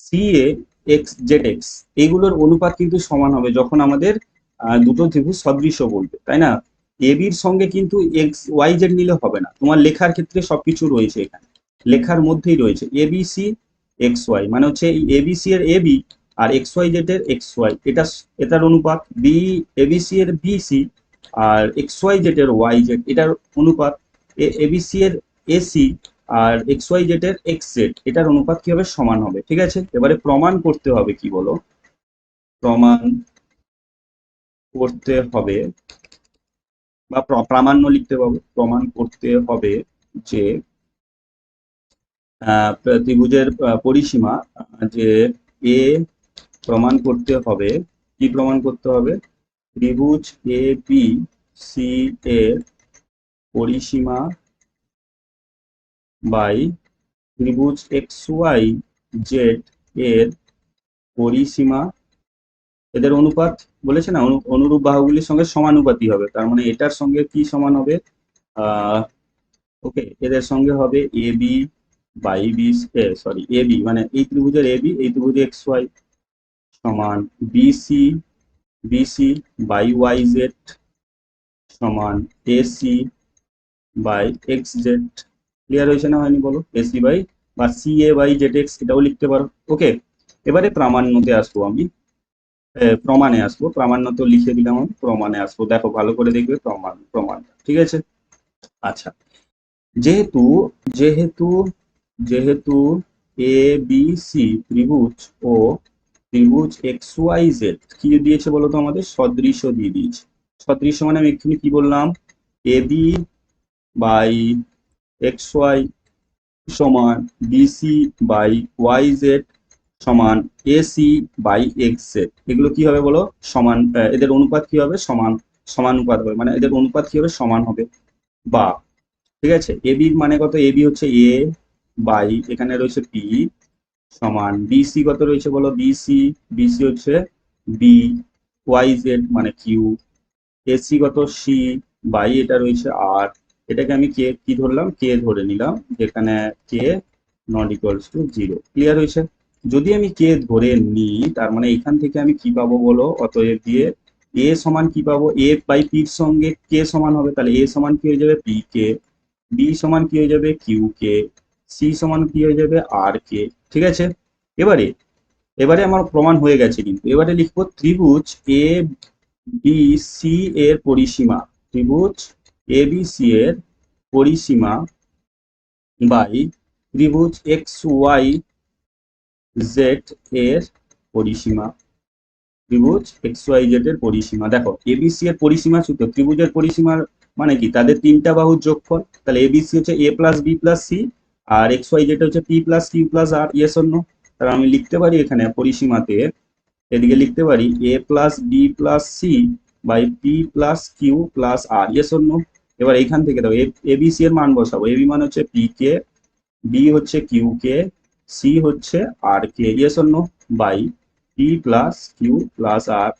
C A X Z X, এইগুলোর অনুপাত কিন্তু সমান হবে যখন আমাদের দুটো ত্রিভুজ সদৃশ্য বলবে, তাই না? এ বির সঙ্গে কিন্তু এক্স ওয়াই জেড নিলে হবে না, তোমার লেখার ক্ষেত্রে সবকিছু রয়েছে এখানে, লেখার মধ্যেই রয়েছে এ বি সি এক্স ওয়াই, মানে হচ্ছে এই এ বি সি এর A B R X Y Z এর এক্স ওয়াই, এটা এটার অনুপাত। বি এ বি সি এর বি সি আর এক্স ওয়াই জেড এর ওয়াই জেড, এটার অনুপাত। এ বি সি এর এসি আর এক্স ওয়াই জেড এর এক্স জেড, এটার অনুপাত কি হবে? সমান হবে, ঠিক আছে। এবারে প্রমাণ করতে হবে কি বলো? প্রমাণ করতে হবে বা প্রামাণ্য লিখতে পাবো। প্রমাণ করতে হবে যে ত্রিভুজের পরিসীমা, যে এ, প্রমাণ করতে হবে, কি প্রমাণ করতে হবে? ত্রিভুজ এ বি সি এর পরিসীমা বাই ত্রিভুজ এক্স ওয়াই জেড এর পরিসীমা, এদের অনুপাত বলেছে না, অনুরূপ বাহুগুলির সঙ্গে সমানুপাতি হবে। তার মানে এটার সঙ্গে কি সমান হবে? ওকে, এদের সঙ্গে হবে A B by B, sorry A B মানে এই ত্রিভুজের এ বি, এই ত্রিভুজের এক্স ওয়াই সমান BC, BC by Y Z সমান AC by X Z. Clear হয়েছে না হয়নি বলো? এসি বাই বা C A by Z X, এটাও লিখতে পারো। ওকে, এবারে প্রামাণ্যতে আসবো আমি, প্রমাণে আসবো। প্রামাণ্য তো লিখে দিলাম, আমি প্রমাণে আসবো। দেখো ভালো করে দেখবে প্রমাণ, ঠিক আছে। আচ্ছা, যেহেতু যেহেতু যেহেতু এ বি সি ত্রিভুজ ও ত্রিভুজ এক্স ওয়াই জেড কি দিয়েছে বলো তো? আমাদের সদৃশ দিয়ে দিয়েছে। সদৃশ মানে আমি এক্ষুনি কি বললাম? এ বি বাই এক্স ওয়াই সমান বিসি বাই ওয়াই জেড সমান এসি বাই এক্স জেড। এগুলো কি হবে বলো? সমান, এদের অনুপাত কি হবে? সমানুপাত হবে, মানে এদের অনুপাত কি হবে? সমান হবে। বা, ঠিক আছে, এ বির মানে কত? এ বি হচ্ছে এ বাই এখানে রয়েছে পি সমান বিসি কত রয়েছে বলো? বিসি, বিসি হচ্ছে বি, ওয়াই জেড মানে কিউ, এসি কত? সি বাই এটা রয়েছে আর, এটাকে আমি কে কি ধরলাম? কে ধরে নিলাম, যেখানে K not equals to zero. Clear হয়েছে? যদি আমি কে ধরে নিই, তার মানে এখান থেকে আমি কি পাবো বলো? অতএব দিয়ে এ সমান কি পাবো? এ বাই পির সঙ্গে কে সমান হবে, তাহলে এ সমান কি হয়ে যাবে? পি কে, বি সমান কি হয়ে যাবে? কিউ কে, সি সমান কি হয়ে যাবে? আর কে। ঠিক আছে, এবারে এবারে আমার প্রমাণ হয়ে গেছে, কিন্তু এবারে লিখবো ত্রিভুজ এ বি সি এর পরিসীমা, ত্রিভুজ এবিসি এর পরিসীমা বাই ত্রিভুজ এক্স ওয়াই জেড এর পরিসীমা, ত্রিভুজ এক্স ওয়াই জেড এর পরিসীমা। দেখো এবিসি এর পরিসীমা সূত্র, ত্রিভুজের পরিসীমার মানে কি, তাদের তিনটা বাহুর যোগফল। তাহলে এবিসি হচ্ছে A plus B plus C, আর এক্স ওয়াই জেড হচ্ছে P plus Q plus R. Yes or no? তাহলে আমি লিখতে পারি এখানে পরিসীমাতে, এদিকে লিখতে পারি A plus B plus C by P plus Q plus R. Yes or no? এবার এইখান থেকে দেখো এবিসি এর মান বসাবো। এবি মান হচ্ছে পি কে, বি হচ্ছে কিউ কে, সি হচ্ছে R K. Yes or no? By P plus Q plus R.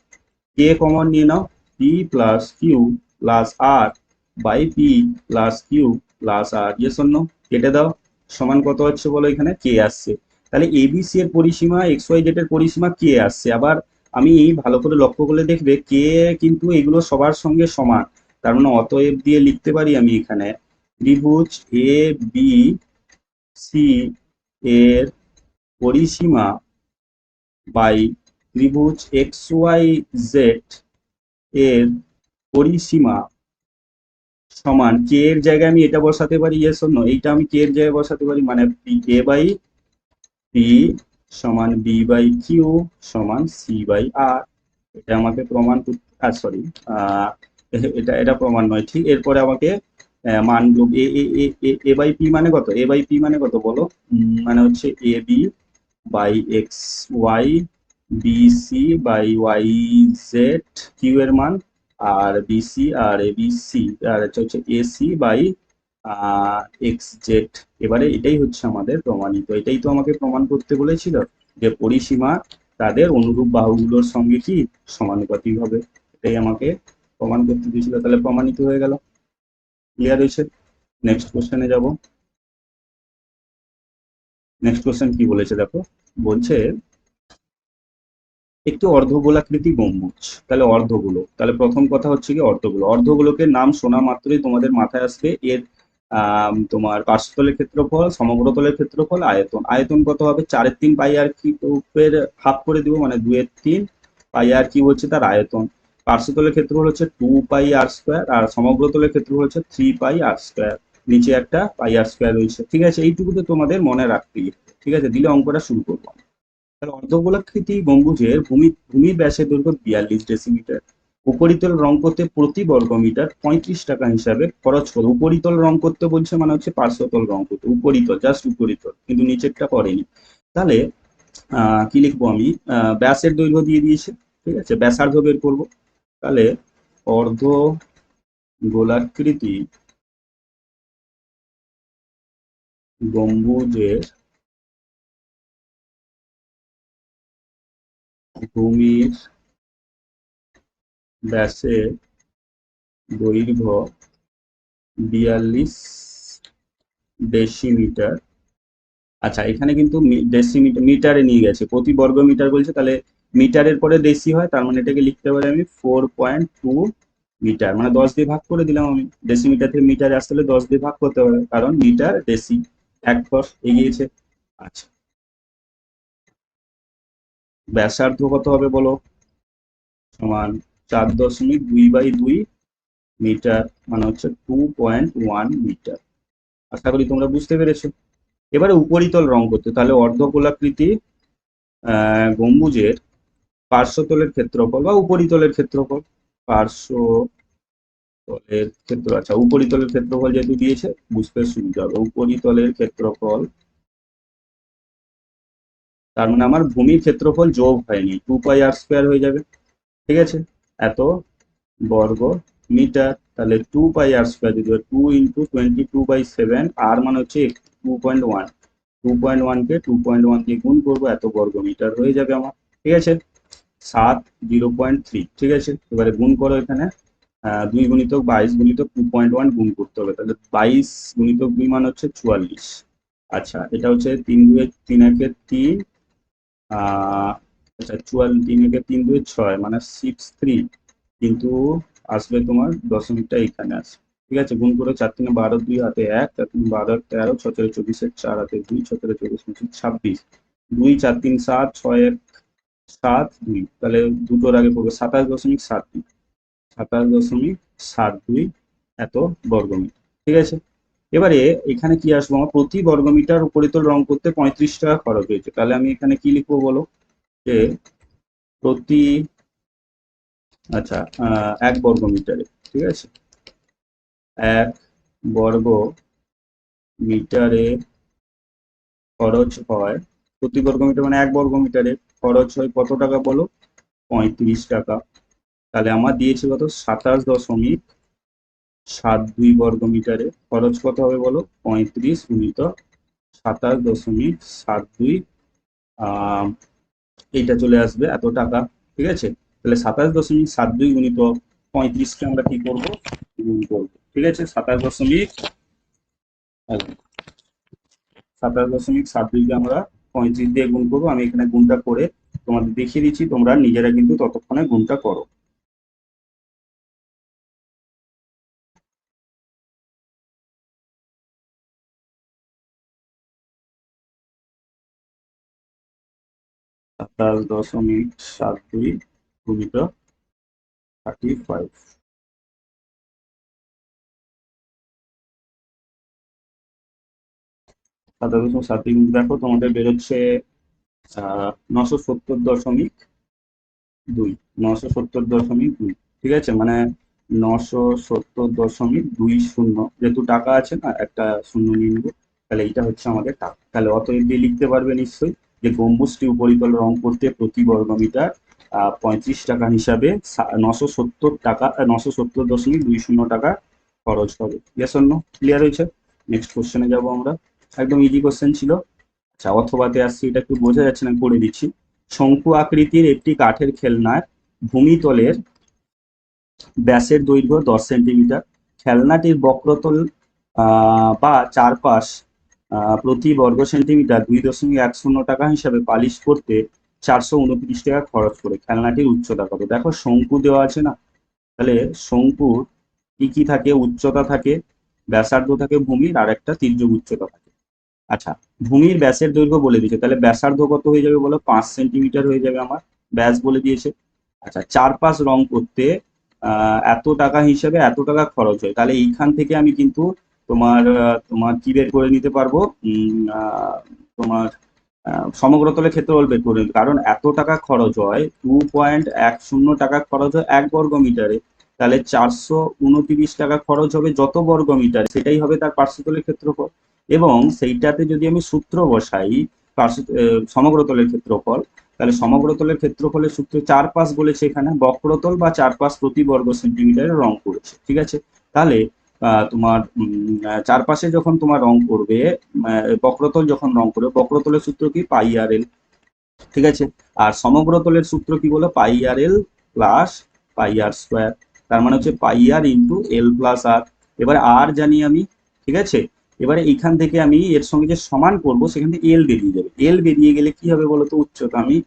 K common নিয়ে নাও, P plus Q plus R by P plus Q plus R. Yes or no? কেটে দাও, সমান কত হচ্ছে বলো, এখানে কে আসছে। তাহলে এবিসি এর পরিসীমা এক্স ওয়াই জেড এর পরিসীমা কে আসছে। আবার আমি ভালো করে লক্ষ্য করলে দেখবে কে কিন্তু এগুলো সবার সঙ্গে সমান। তার মানে অতএব দিয়ে লিখতে পারি আমি এখানে ত্রিভুজ এ বি সি এর পরিসীমা বাই ত্রিভুজ এক্স ওয়াই জেড এর পরিসীমা সমান কে এর জায়গায় আমি এটা বসাতে পারি। Yes or no? এইটা আমি কে এর জায়গায় বসাতে পারি, মানে এ বাই পি সমান বি বাই কিউ সমান সি বাই আর। এটা আমাকে প্রমাণ করতে, সরি, এটা এটা প্রমাণ নয়, ঠিক। এরপরে আমাকে মানগুলো এ এ এ এ এ বাই পি মানে কত, এ বাই পি মানে কত বলো, মানে হচ্ছে A B by x Y, B C by Y Z Q এর মান, আর বিসি আর এ বি সি, আর এটা হচ্ছে এসি বাই এক্স জেড। এবারে এটাই হচ্ছে আমাদের প্রমাণিত, এটাই তো আমাকে প্রমাণ করতে বলেছিল, যে পরিসীমা তাদের অনুরূপ বাহুগুলোর সঙ্গে কি সমানুপাতিক হবে। এটাই আমাকে প্রমাণ করতে দিয়েছিল, তাহলে প্রমাণিত হয়ে গেল। ক্লিয়ার হয়েছে? নেক্সট কোশ্চেনে যাব। নেক্সট কোশ্চেন কি বলেছে দেখো, বলছে একটি অর্ধগোলাকৃতি গম্বুজ। তাহলে অর্ধগুলো, তাহলে প্রথম কথা হচ্ছে কি অর্ধগুলো, অর্ধগোলকের নাম শোনা মাত্রই তোমাদের মাথায় আসবে এর তোমার পার্শ্বতলের ক্ষেত্রফল, সমগ্রতলের ক্ষেত্রফল, আয়তন। আয়তন কত হবে, 4/3 পাই আর কিউবের হাফ করে দিব, মানে 2/3 পাই আর কিউব হচ্ছে তার আয়তন। পার্শ্বতলের ক্ষেত্রফল হচ্ছে 2 পাই আর স্কোয়ার, আর সমগ্রতলের ক্ষেত্রফল হচ্ছে 3 পাই আর স্কোয়ার। নিচে একটা পাই আর স্কোয়ার রয়েছে, ঠিক আছে। এইটুকু তো তোমাদের মনে রাখতেই হবে, ঠিক আছে। দিলে অঙ্কটা শুরু করবো। তাহলে অর্ধগোলাকৃতি গম্বুজের ভূমির ব্যাসের দৈর্ঘ্য 42 ডেসিমিটার। উপরিতল রং করতে প্রতি বর্গমিটার 35 টাকা হিসাবে খরচ করো। উপরিতল রং করতে বলছে মানে হচ্ছে পার্শ্বতল রং করতে, উপরিতল জাস্ট উপরিতল, কিন্তু নিচেরটা করেনি। তাহলে কি লিখবো আমি, ব্যাসের দৈর্ঘ্য দিয়ে দিয়েছে, ঠিক আছে, ব্যাসার্ধ বের করবো। তাহলে অর্ধ গোলাকৃতি গম্বুজের ভূমির ব্যাসের দৈর্ঘ্য 42 ডেসিমিটার। আচ্ছা, এখানে কিন্তু ডেসিমিটার মিটারে নিয়ে গেছে, প্রতি বর্গ মিটার বলছে, তাহলে মিটারের পরে ডেসি হয়, তার মানে এটাকে লিখতে পারি আমি 4.2 মিটার, মানে 10 দিয়ে ভাগ করে দিলাম আমি। ডেসিমিটার থেকে মিটারে আসতে হলে 10 দিয়ে ভাগ করতে হবে, কারণ মিটার ডেসি এক ঘর এগিয়েছে। আচ্ছা, ব্যাসার্ধ কত হবে বলো, সমান 4.2/2 মিটার, মানে হচ্ছে 2.1 মিটার। আশা করি তোমরা বুঝতে পেরেছো। এবারে উপরিতল রং করতে, তাহলে অর্ধগোলাকৃতি গম্বুজের পার্শ্বতলের ক্ষেত্রফল বা উপরিতলের ক্ষেত্রফল, পার্শ্বতলের ক্ষেত্র, আচ্ছা উপরিতলের ক্ষেত্রফল যেহেতু দিয়েছে বুঝতে সুবিধা হবে। উপরিতলের ক্ষেত্রফল, তার মানে আমার ভূমির ক্ষেত্রফল যোগ হয়নি, 2 পাই আর স্কোয়ার হয়ে যাবে, ঠিক আছে। এত বর্গ মিটার, তাহলে 2 পাই আর স্কোয়ার দিতে হবে, 2 × 22/7, আর মানে হচ্ছে 2.1, 2.1 কে 2.1 দিয়ে গুণ করবো, এত বর্গ মিটার হয়ে যাবে আমার, ঠিক আছে। 0.3, ঠিক আছে। এবারে গুণ করো এখানে, 2 × 22 × 2.1 গুণ করতে হবে, তাহলে 22 × 2 মান হচ্ছে 44। আচ্ছা, এটা হচ্ছে 3 × 3 = 3, আচ্ছা 3 × 3 = 6, মানে 63, কিন্তু আসবে তোমার দশমিকটা এখানে আসবে, ঠিক আছে। গুণ করে 4×3 = 12, 2 হাতে 1, 4×3 = 12, 13, 6×4 = 24, 4 হাতে 2, 6×4 = 24, 26, 2 4 3 7, 6 1 7 2, তাহলে দুটোর আগে পড়বে 27.72। 27.72 এত বর্গমিটার। ঠিক আছে, এবারে এখানে কি আসবো, আমার প্রতি বর্গমিটার উপরিতল রং করতে 35 টাকা খরচ হয়েছে। তাহলে আমি এখানে কি লিখবো বলো, যে প্রতি, আচ্ছা, 1 বর্গমিটারে, ঠিক আছে, 1 বর্গমিটারে খরচ হয়, প্রতি বর্গমিটার মানে 1 বর্গমিটারে খরচ হয় কত টাকা বলো, 35 টাকা। তাহলে আমার দিয়েছে কত, 27.72 বর্গমিটারে খরচ কত হবে বলো, 35 গুণিত 27.72, এইটা চলে আসবে এত টাকা। ঠিক আছে, তাহলে 27.72 গুণিত 35কে আমরা কি করবো, গুণ করবো। ঠিক আছে, 27.72কে আমরা 35 দিয়ে গুণ করবো। আমি এখানে গুণটা করে তোমাদের দেখিয়ে দিচ্ছি, তোমরা নিজেরা কিন্তু ততক্ষণে গুণটা করো। সাতাশ দশমিক সাত দুই গুণিত 35, 27.72 কিন্তু দেখো তোমাদের বেরোচ্ছে 970.2, 970.2। ঠিক আছে, মানে 970.20, যেহেতু টাকা আছে না, একটা শূন্য নিয়ে নেবো। তাহলে এইটা হচ্ছে আমাদের টাকা। তাহলে অতএব দিয়ে লিখতে পারবে নিশ্চয়ই যে গম্বুজটি উপরিতল রং করতে প্রতি বর্গমিটার 35 টাকা হিসাবে 970 টাকা, 970.20 টাকা খরচ হবে। ইয়েস অর নো, ক্লিয়ার হয়েছে? নেক্সট কোশ্চেনে যাবো আমরা। একদম ইজি কোশ্চেন ছিল। আচ্ছা, অথবাতে আসছি, এটা একটু বোঝা যাচ্ছে না, করে দিচ্ছি। শঙ্কু আকৃতির একটি কাঠের খেলনার ভূমিতলের ব্যাসের দৈর্ঘ্য 10 সেন্টিমিটার। খেলনাটির বক্রতল বা চারপাশ প্রতি বর্গ সেন্টিমিটার 2.10 টাকা হিসাবে পালিশ করতে 429 টাকা খরচ করে খেলনাটির উচ্চতা কত? দেখো শঙ্কু দেওয়া আছে না, তাহলে শঙ্কুর কি কি থাকে, উচ্চতা থাকে, ব্যাসার্ধ থাকে ভূমির, আর একটা তির্যক উচ্চতা থাকে। আচ্ছা, ভূমির ব্যাসের দৈর্ঘ্য বলে দিয়েছে, তাহলে ব্যাসার্ধ কত হয়ে যাবে বলো, 5 সেন্টিমিটার হয়ে যাবে আমার, ব্যাস বলে দিয়েছে। আচ্ছা, চারপাশ রং করতে এত টাকা হিসেবে এত টাকা খরচ হয়, তাহলে এইখান থেকে আমি কিন্তু তোমার কি বের করে নিতে পারবো, তোমার সমগ্রতলের ক্ষেত্রফল বের করে নিতে, কারণ এত টাকা খরচ হয়, 2.10 টাকা খরচ হয় 1 বর্গমিটারে, তাহলে 429 টাকা খরচ হবে যত বর্গমিটার, সেটাই হবে তার পার্শ্বতলের ক্ষেত্রফল। এবং সেইটাতে যদি আমি সূত্র বসাই সমগ্রতলের ক্ষেত্রফল, তাহলে সমগ্রতলের ক্ষেত্রফলের সূত্র চারপাশ বলেছে, এখানে বক্রতল বা চারপাশ প্রতি বর্গ সেন্টিমিটারে রং করেছে। ঠিক আছে, তাহলে তোমার চারপাশে যখন তোমার রং করবে, বক্রতল যখন রং করবে, বক্রতলের সূত্র কি, পাই আর এল। ঠিক আছে, আর সমগ্রতলের সূত্র কি বলো, পাই আর এল প্লাস পাই আর স্কোয়ার। তার মানে হচ্ছে পাই আর ইন্টু এল প্লাস আর। এবারে আর জানি আমি। ঠিক আছে, এবারে এইখান থেকে আমি এর সঙ্গে যে সমান করব, সেখান থেকে এল বেরিয়ে যাবে। এল বেরিয়ে গেলে কি হবে বলতো, উচ্চতা আমি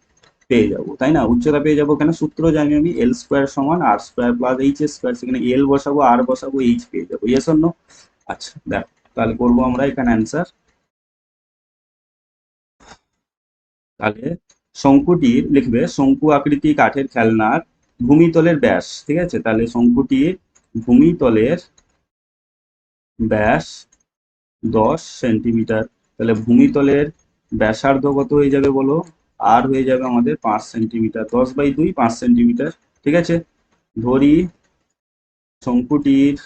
পেয়ে যাবো, তাই না? উচ্চতা পেয়ে যাবো, কেন, সূত্র জানি আমি, এল স্কোয়ার সমান r square plus h square, সেখানে এল বসাবো, আর বসাবো, এইচ পেয়ে যাবো। Yes or no? আচ্ছা দেখ, তাহলে করবো আমরা এখানে অ্যান্সার। তাহলে শঙ্কুটির লিখবে, শঙ্কু আকৃতি কাঠের খেলনার ভূমিতলের ব্যাস। ঠিক আছে, তাহলে শঙ্কুটির ভূমিতলের ব্যাস 10 সেন্টিমিটার। তাহলে ভূমিতলের ব্যাসার্ধ কত হয়ে যাবে বলো, আর হয়ে যাবে আমাদের 5 সেন্টিমিটার, 10/2 5 সেন্টিমিটার। ঠিক আছে, ধরি শঙ্কুটির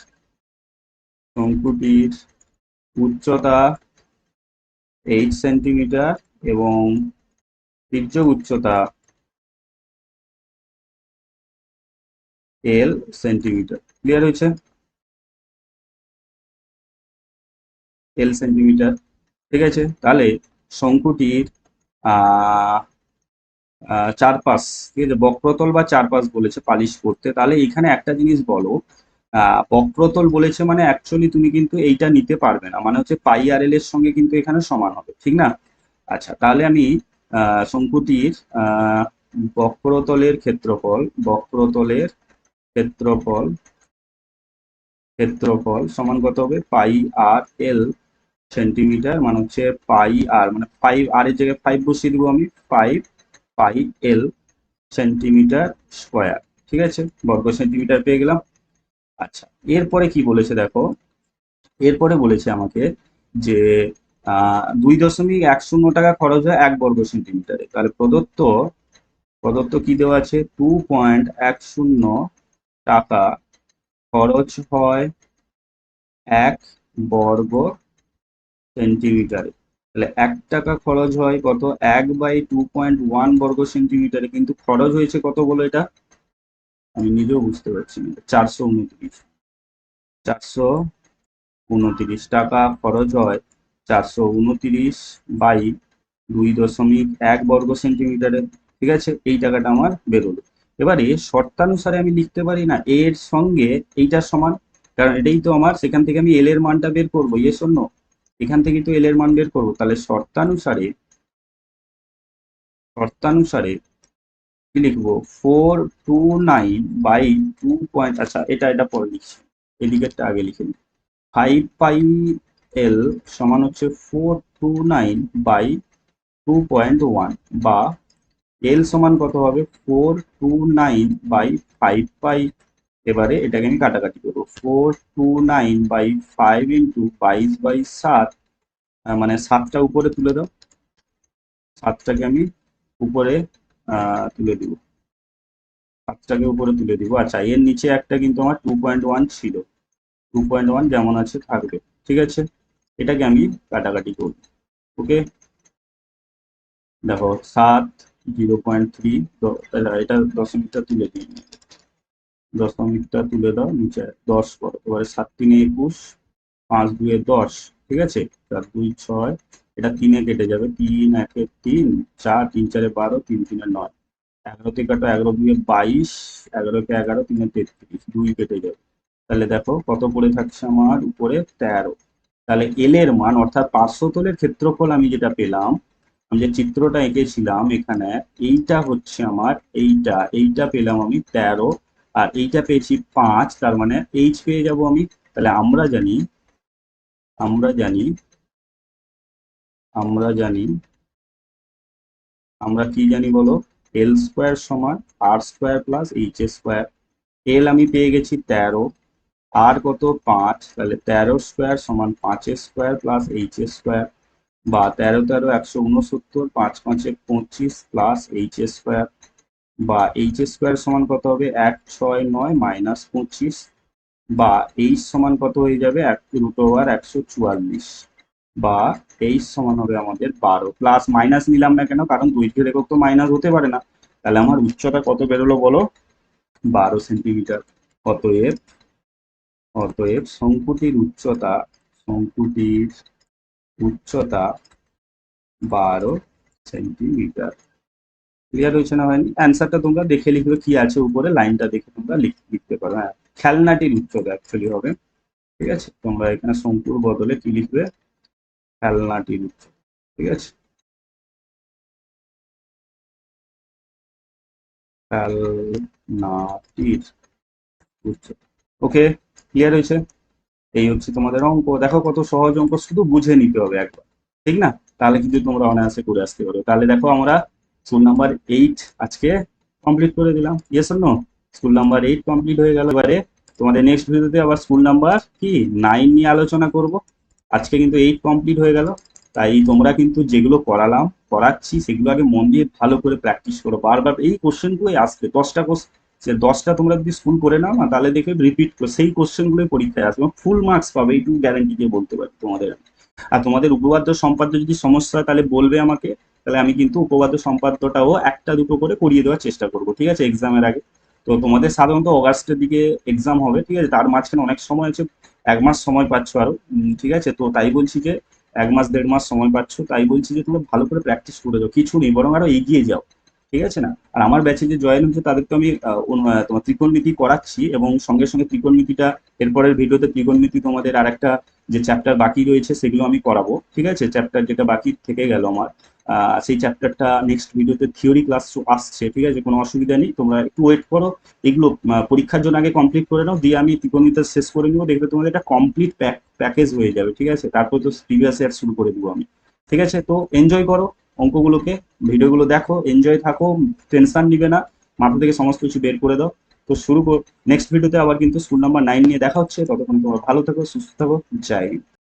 শঙ্কুটির উচ্চতা 8 সেন্টিমিটার এবং তির্যক উচ্চতা এল সেন্টিমিটার। ক্লিয়ার হয়েছে? এল সেন্টিমিটার। ঠিক আছে, তাহলে শঙ্কুটির আহ চারপাশ, ঠিক আছে, বক্রতল বা চারপাশ বলেছে পালিশ করতে, তাহলে এখানে একটা জিনিস বলো, বক্রতল বলেছে মানে অ্যাকচুয়ালি তুমি কিন্তু এইটা নিতে পারবে না, মানে হচ্ছে পাই আর এল এর সঙ্গে কিন্তু এখানে সমান হবে, ঠিক না? আচ্ছা, তাহলে আমি শঙ্কুটির বক্রতলের ক্ষেত্রফল, বক্রতলের ক্ষেত্রফল ক্ষেত্রফল সমান কত হবে, পাই আর এল সেন্টিমিটার, মানে হচ্ছে পাই আর, মানে 5 আর এর জায়গায় 5 বসিয়ে দিব আমি, 5 পাই এল সেন্টিমিটার স্কোয়ার। ঠিক আছে, বর্গ সেন্টিমিটার পেয়ে গেলাম। আচ্ছা, এরপরে কি বলেছে দেখো, এরপরে বলেছে আমাকে যে 2.10 টাকা খরচ হয় 1 বর্গ সেন্টিমিটারে। তাহলে প্রদত্ত প্রদত্ত কি দেওয়া আছে, 2.10 টাকা খরচ হয় 1 বর্গ সেন্টিমিটারে। তাহলে 1 টাকা খরচ হয় কত, 1/2.1 বর্গ সেন্টিমিটারে, কিন্তু খরচ হয়েছে কত বলো এটা, আমি নিজেও বুঝতে পারছি না। 429, 429 টাকা খরচ হয়, 429/2.1 বর্গ সেন্টিমিটারে। ঠিক আছে, এই টাকাটা আমার বেরোলো। এবারে শর্তানুসারে আমি লিখতে পারি না এর সঙ্গে এইটার সমান, কারণ এটাই তো আমার, সেখান থেকে আমি এল এর মানটা বের করবো, ইয়েস অর নো, এখান থেকে তো এল এর মান বের করবো। তাহলে শর্তানুসারে কি লিখবো, 429/2. আচ্ছা, এটা পরে লিখছি, এদিকেরটা আগে লিখে নিই। 5π L সমান হচ্ছে 429/2.1, বা এল সমান কত হবে, 429/5π। এবারে এটাকে আমি কাটাকাটি করবো, 429/5 ইন্টু 22/7, মানে 7টা উপরে তুলে দাও, 7টাকে আমি উপরে তুলে দিব, 7টাকে উপরে তুলে দিব। আচ্ছা, এর নিচে একটা কিন্তু আমার 2.1 ছিল, 2.1 যেমন আছে থাকবে। ঠিক আছে, এটাকে আমি কাটাকাটি করব। ওকে, দেখো 7, 0.3, এটা দশমিকটা তুলে দিই, দশমিকটা তুলে দাও, নিচে 10 করো। এবারে 7×3 = 21, 5×2 = 10। ঠিক আছে, 4×2 = 6, এটা 3-এ কেটে যাবে, 3×1 = 3, 4, 3×4 = 12, 3×3 = 9, 11 কাটো, 11×2 = 22, 11-কে 11, 3-এ 33, 2 কেটে যাবে। তাহলে দেখো কত পড়ে থাকছে আমার উপরে, 13। তাহলে এল এর মান, অর্থাৎ পার্শ্বতলের ক্ষেত্রফল আমি যেটা পেলাম, আমি যে চিত্রটা এঁকেছিলাম এখানে, এইটা হচ্ছে আমার, এইটা পেলাম আমি 13, আর এইটা পেয়েছি 5, তার মানে এইচ পেয়ে যাব আমি। তাহলে আমরা জানি আমরা জানি আমরা জানি আমরা কি জানি বলো, এল স্কোয়ার সমান r square plus h square. এল আমি পেয়ে গেছি 13, আর কত, 5, তাহলে 13 স্কোয়ার সমান 5 স্কোয়ার প্লাস এইচ স্কোয়ার, বা 13×13 = 169, 5×5 = 25 প্লাস এইচ স্কোয়ার, বা এইচ স্কোয়ার সমান কত হবে, 169 মাইনাস 25, বা এইচ সমান কত হয়ে যাবে, 1√144, বা এইচ সমান হবে আমাদের 12। প্লাস মাইনাস নিলাম না কেন, কারণ দৈর্ঘ্যের একক তো মাইনাস হতে পারে না। তাহলে আমার উচ্চতা কত বেরোলো বলো, 12 সেন্টিমিটার। অতএব অতএব শঙ্কুটির উচ্চতা 12 সেন্টিমিটার। ক্লিয়ার হয়েছে না হয়নি? অ্যান্সারটা তোমরা দেখে লিখবে, কি আছে উপরে লাইনটা দেখে তোমরা লিখতে পারো। হ্যাঁ, খেলনাটির উচ্চতা অ্যাকচুয়ালি হবে। ঠিক আছে, তোমরা এখানে শঙ্কুর বদলে কি লিখবে, খেলনাটির উচ্চতা। ঠিক আছে, খেলনাটির উচ্চতা। ওকে, ক্লিয়ার হয়েছে? এই হচ্ছে তোমাদের অঙ্ক। দেখো কত সহজ অঙ্ক, শুধু বুঝে নিতে হবে একবার, ঠিক না? তাহলে কিন্তু তোমরা অনায়াসে করে আসতে পারো। তাহলে দেখো আমরা স্কুল নাম্বার 8 আজকে কমপ্লিট করে দিলাম, yes or no? School number 8 complete হয়ে গেল। এবারে তোমাদের নেক্সট ভিডিওতে আবার স্কুল নাম্বার 9 নিয়ে আলোচনা করব। আজকে কিন্তু 8 কমপ্লিট হয়ে গেল, তাই তোমরা কিন্তু যেগুলো করাচ্ছি সেগুলো আগে মন দিয়ে ভালো করে প্র্যাকটিস করো। বারবার এই কোশ্চেনগুলোই আসবে, 10টা যে 10টা তোমরা যদি স্কুল করে নাও না, তাহলে দেখে রিপিট সেই কোশ্চেনগুলোই পরীক্ষায় আসবে, ফুল মার্কস পাবে, এইটুকু গ্যারান্টি দিয়ে বলতে পারি তোমাদের। আর তোমাদের উপপাদ্য সম্পাদ্য যদি সমস্যা হয় তাহলে বলবে আমাকে, তাহলে আমি কিন্তু উপপাদ্য সম্পাদ্যটাও একটা দুটো করে করিয়ে দেওয়ার চেষ্টা করবো, ঠিক আছে, এক্সামের আগে। তো তোমাদের সাধারণত অগাস্টের দিকে এক্সাম হবে, ঠিক আছে, তার মাঝখানে অনেক সময় আছে, 1 মাস সময় পাচ্ছ আরো। ঠিক আছে, তো তাই বলছি যে 1 মাস 1.5 মাস সময় পাচ্ছ, তাই বলছি যে তোমরা ভালো করে প্র্যাকটিস করে যাও, কিছু নেই, বরং আরো এগিয়ে যাও। ঠিক আছে না? আর আমার ব্যাচে যে জয়েন হচ্ছে তাদের তো আমি তোমার ত্রিকোণমিতি করাচ্ছি, এবং সঙ্গে সঙ্গে ত্রিকোণমিতিটা, এরপরের ভিডিওতে ত্রিকোণমিতি তোমাদের আর একটা যে চ্যাপ্টার বাকি রয়েছে সেগুলো আমি করাবো। ঠিক আছে, চ্যাপ্টার যেটা বাকি থেকে গেল আমার, সেই চ্যাপ্টারটা নেক্সট ভিডিওতে থিওরি ক্লাস আসছে। ঠিক আছে, কোনো অসুবিধা নেই, তোমরা একটু ওয়েট করো। এগুলো পরীক্ষার জন্য আগে কমপ্লিট করে নাও, দিয়ে আমি ত্রিকোণমিতি শেষ করে নিবো, দেখবে তোমাদের একটা কমপ্লিট প্যাকেজ হয়ে যাবে। ঠিক আছে, তারপর তো প্রিভিয়াস ইয়ার শুরু করে দিব আমি। ঠিক আছে, তো এনজয় করো অঙ্কগুলোকে, ভিডিওগুলো দেখো, এনজয় থাকো, টেনশন নিবে না, মাথা থেকে সমস্ত কিছু বের করে দাও। তো তো নেক্সট ভিডিওতে আবার কিন্তু স্কুল নাম্বার 9 নিয়ে দেখা হচ্ছে। ততক্ষণ তোমরা ভালো থাকো, সুস্থ থাকো। জয় হিন্দ।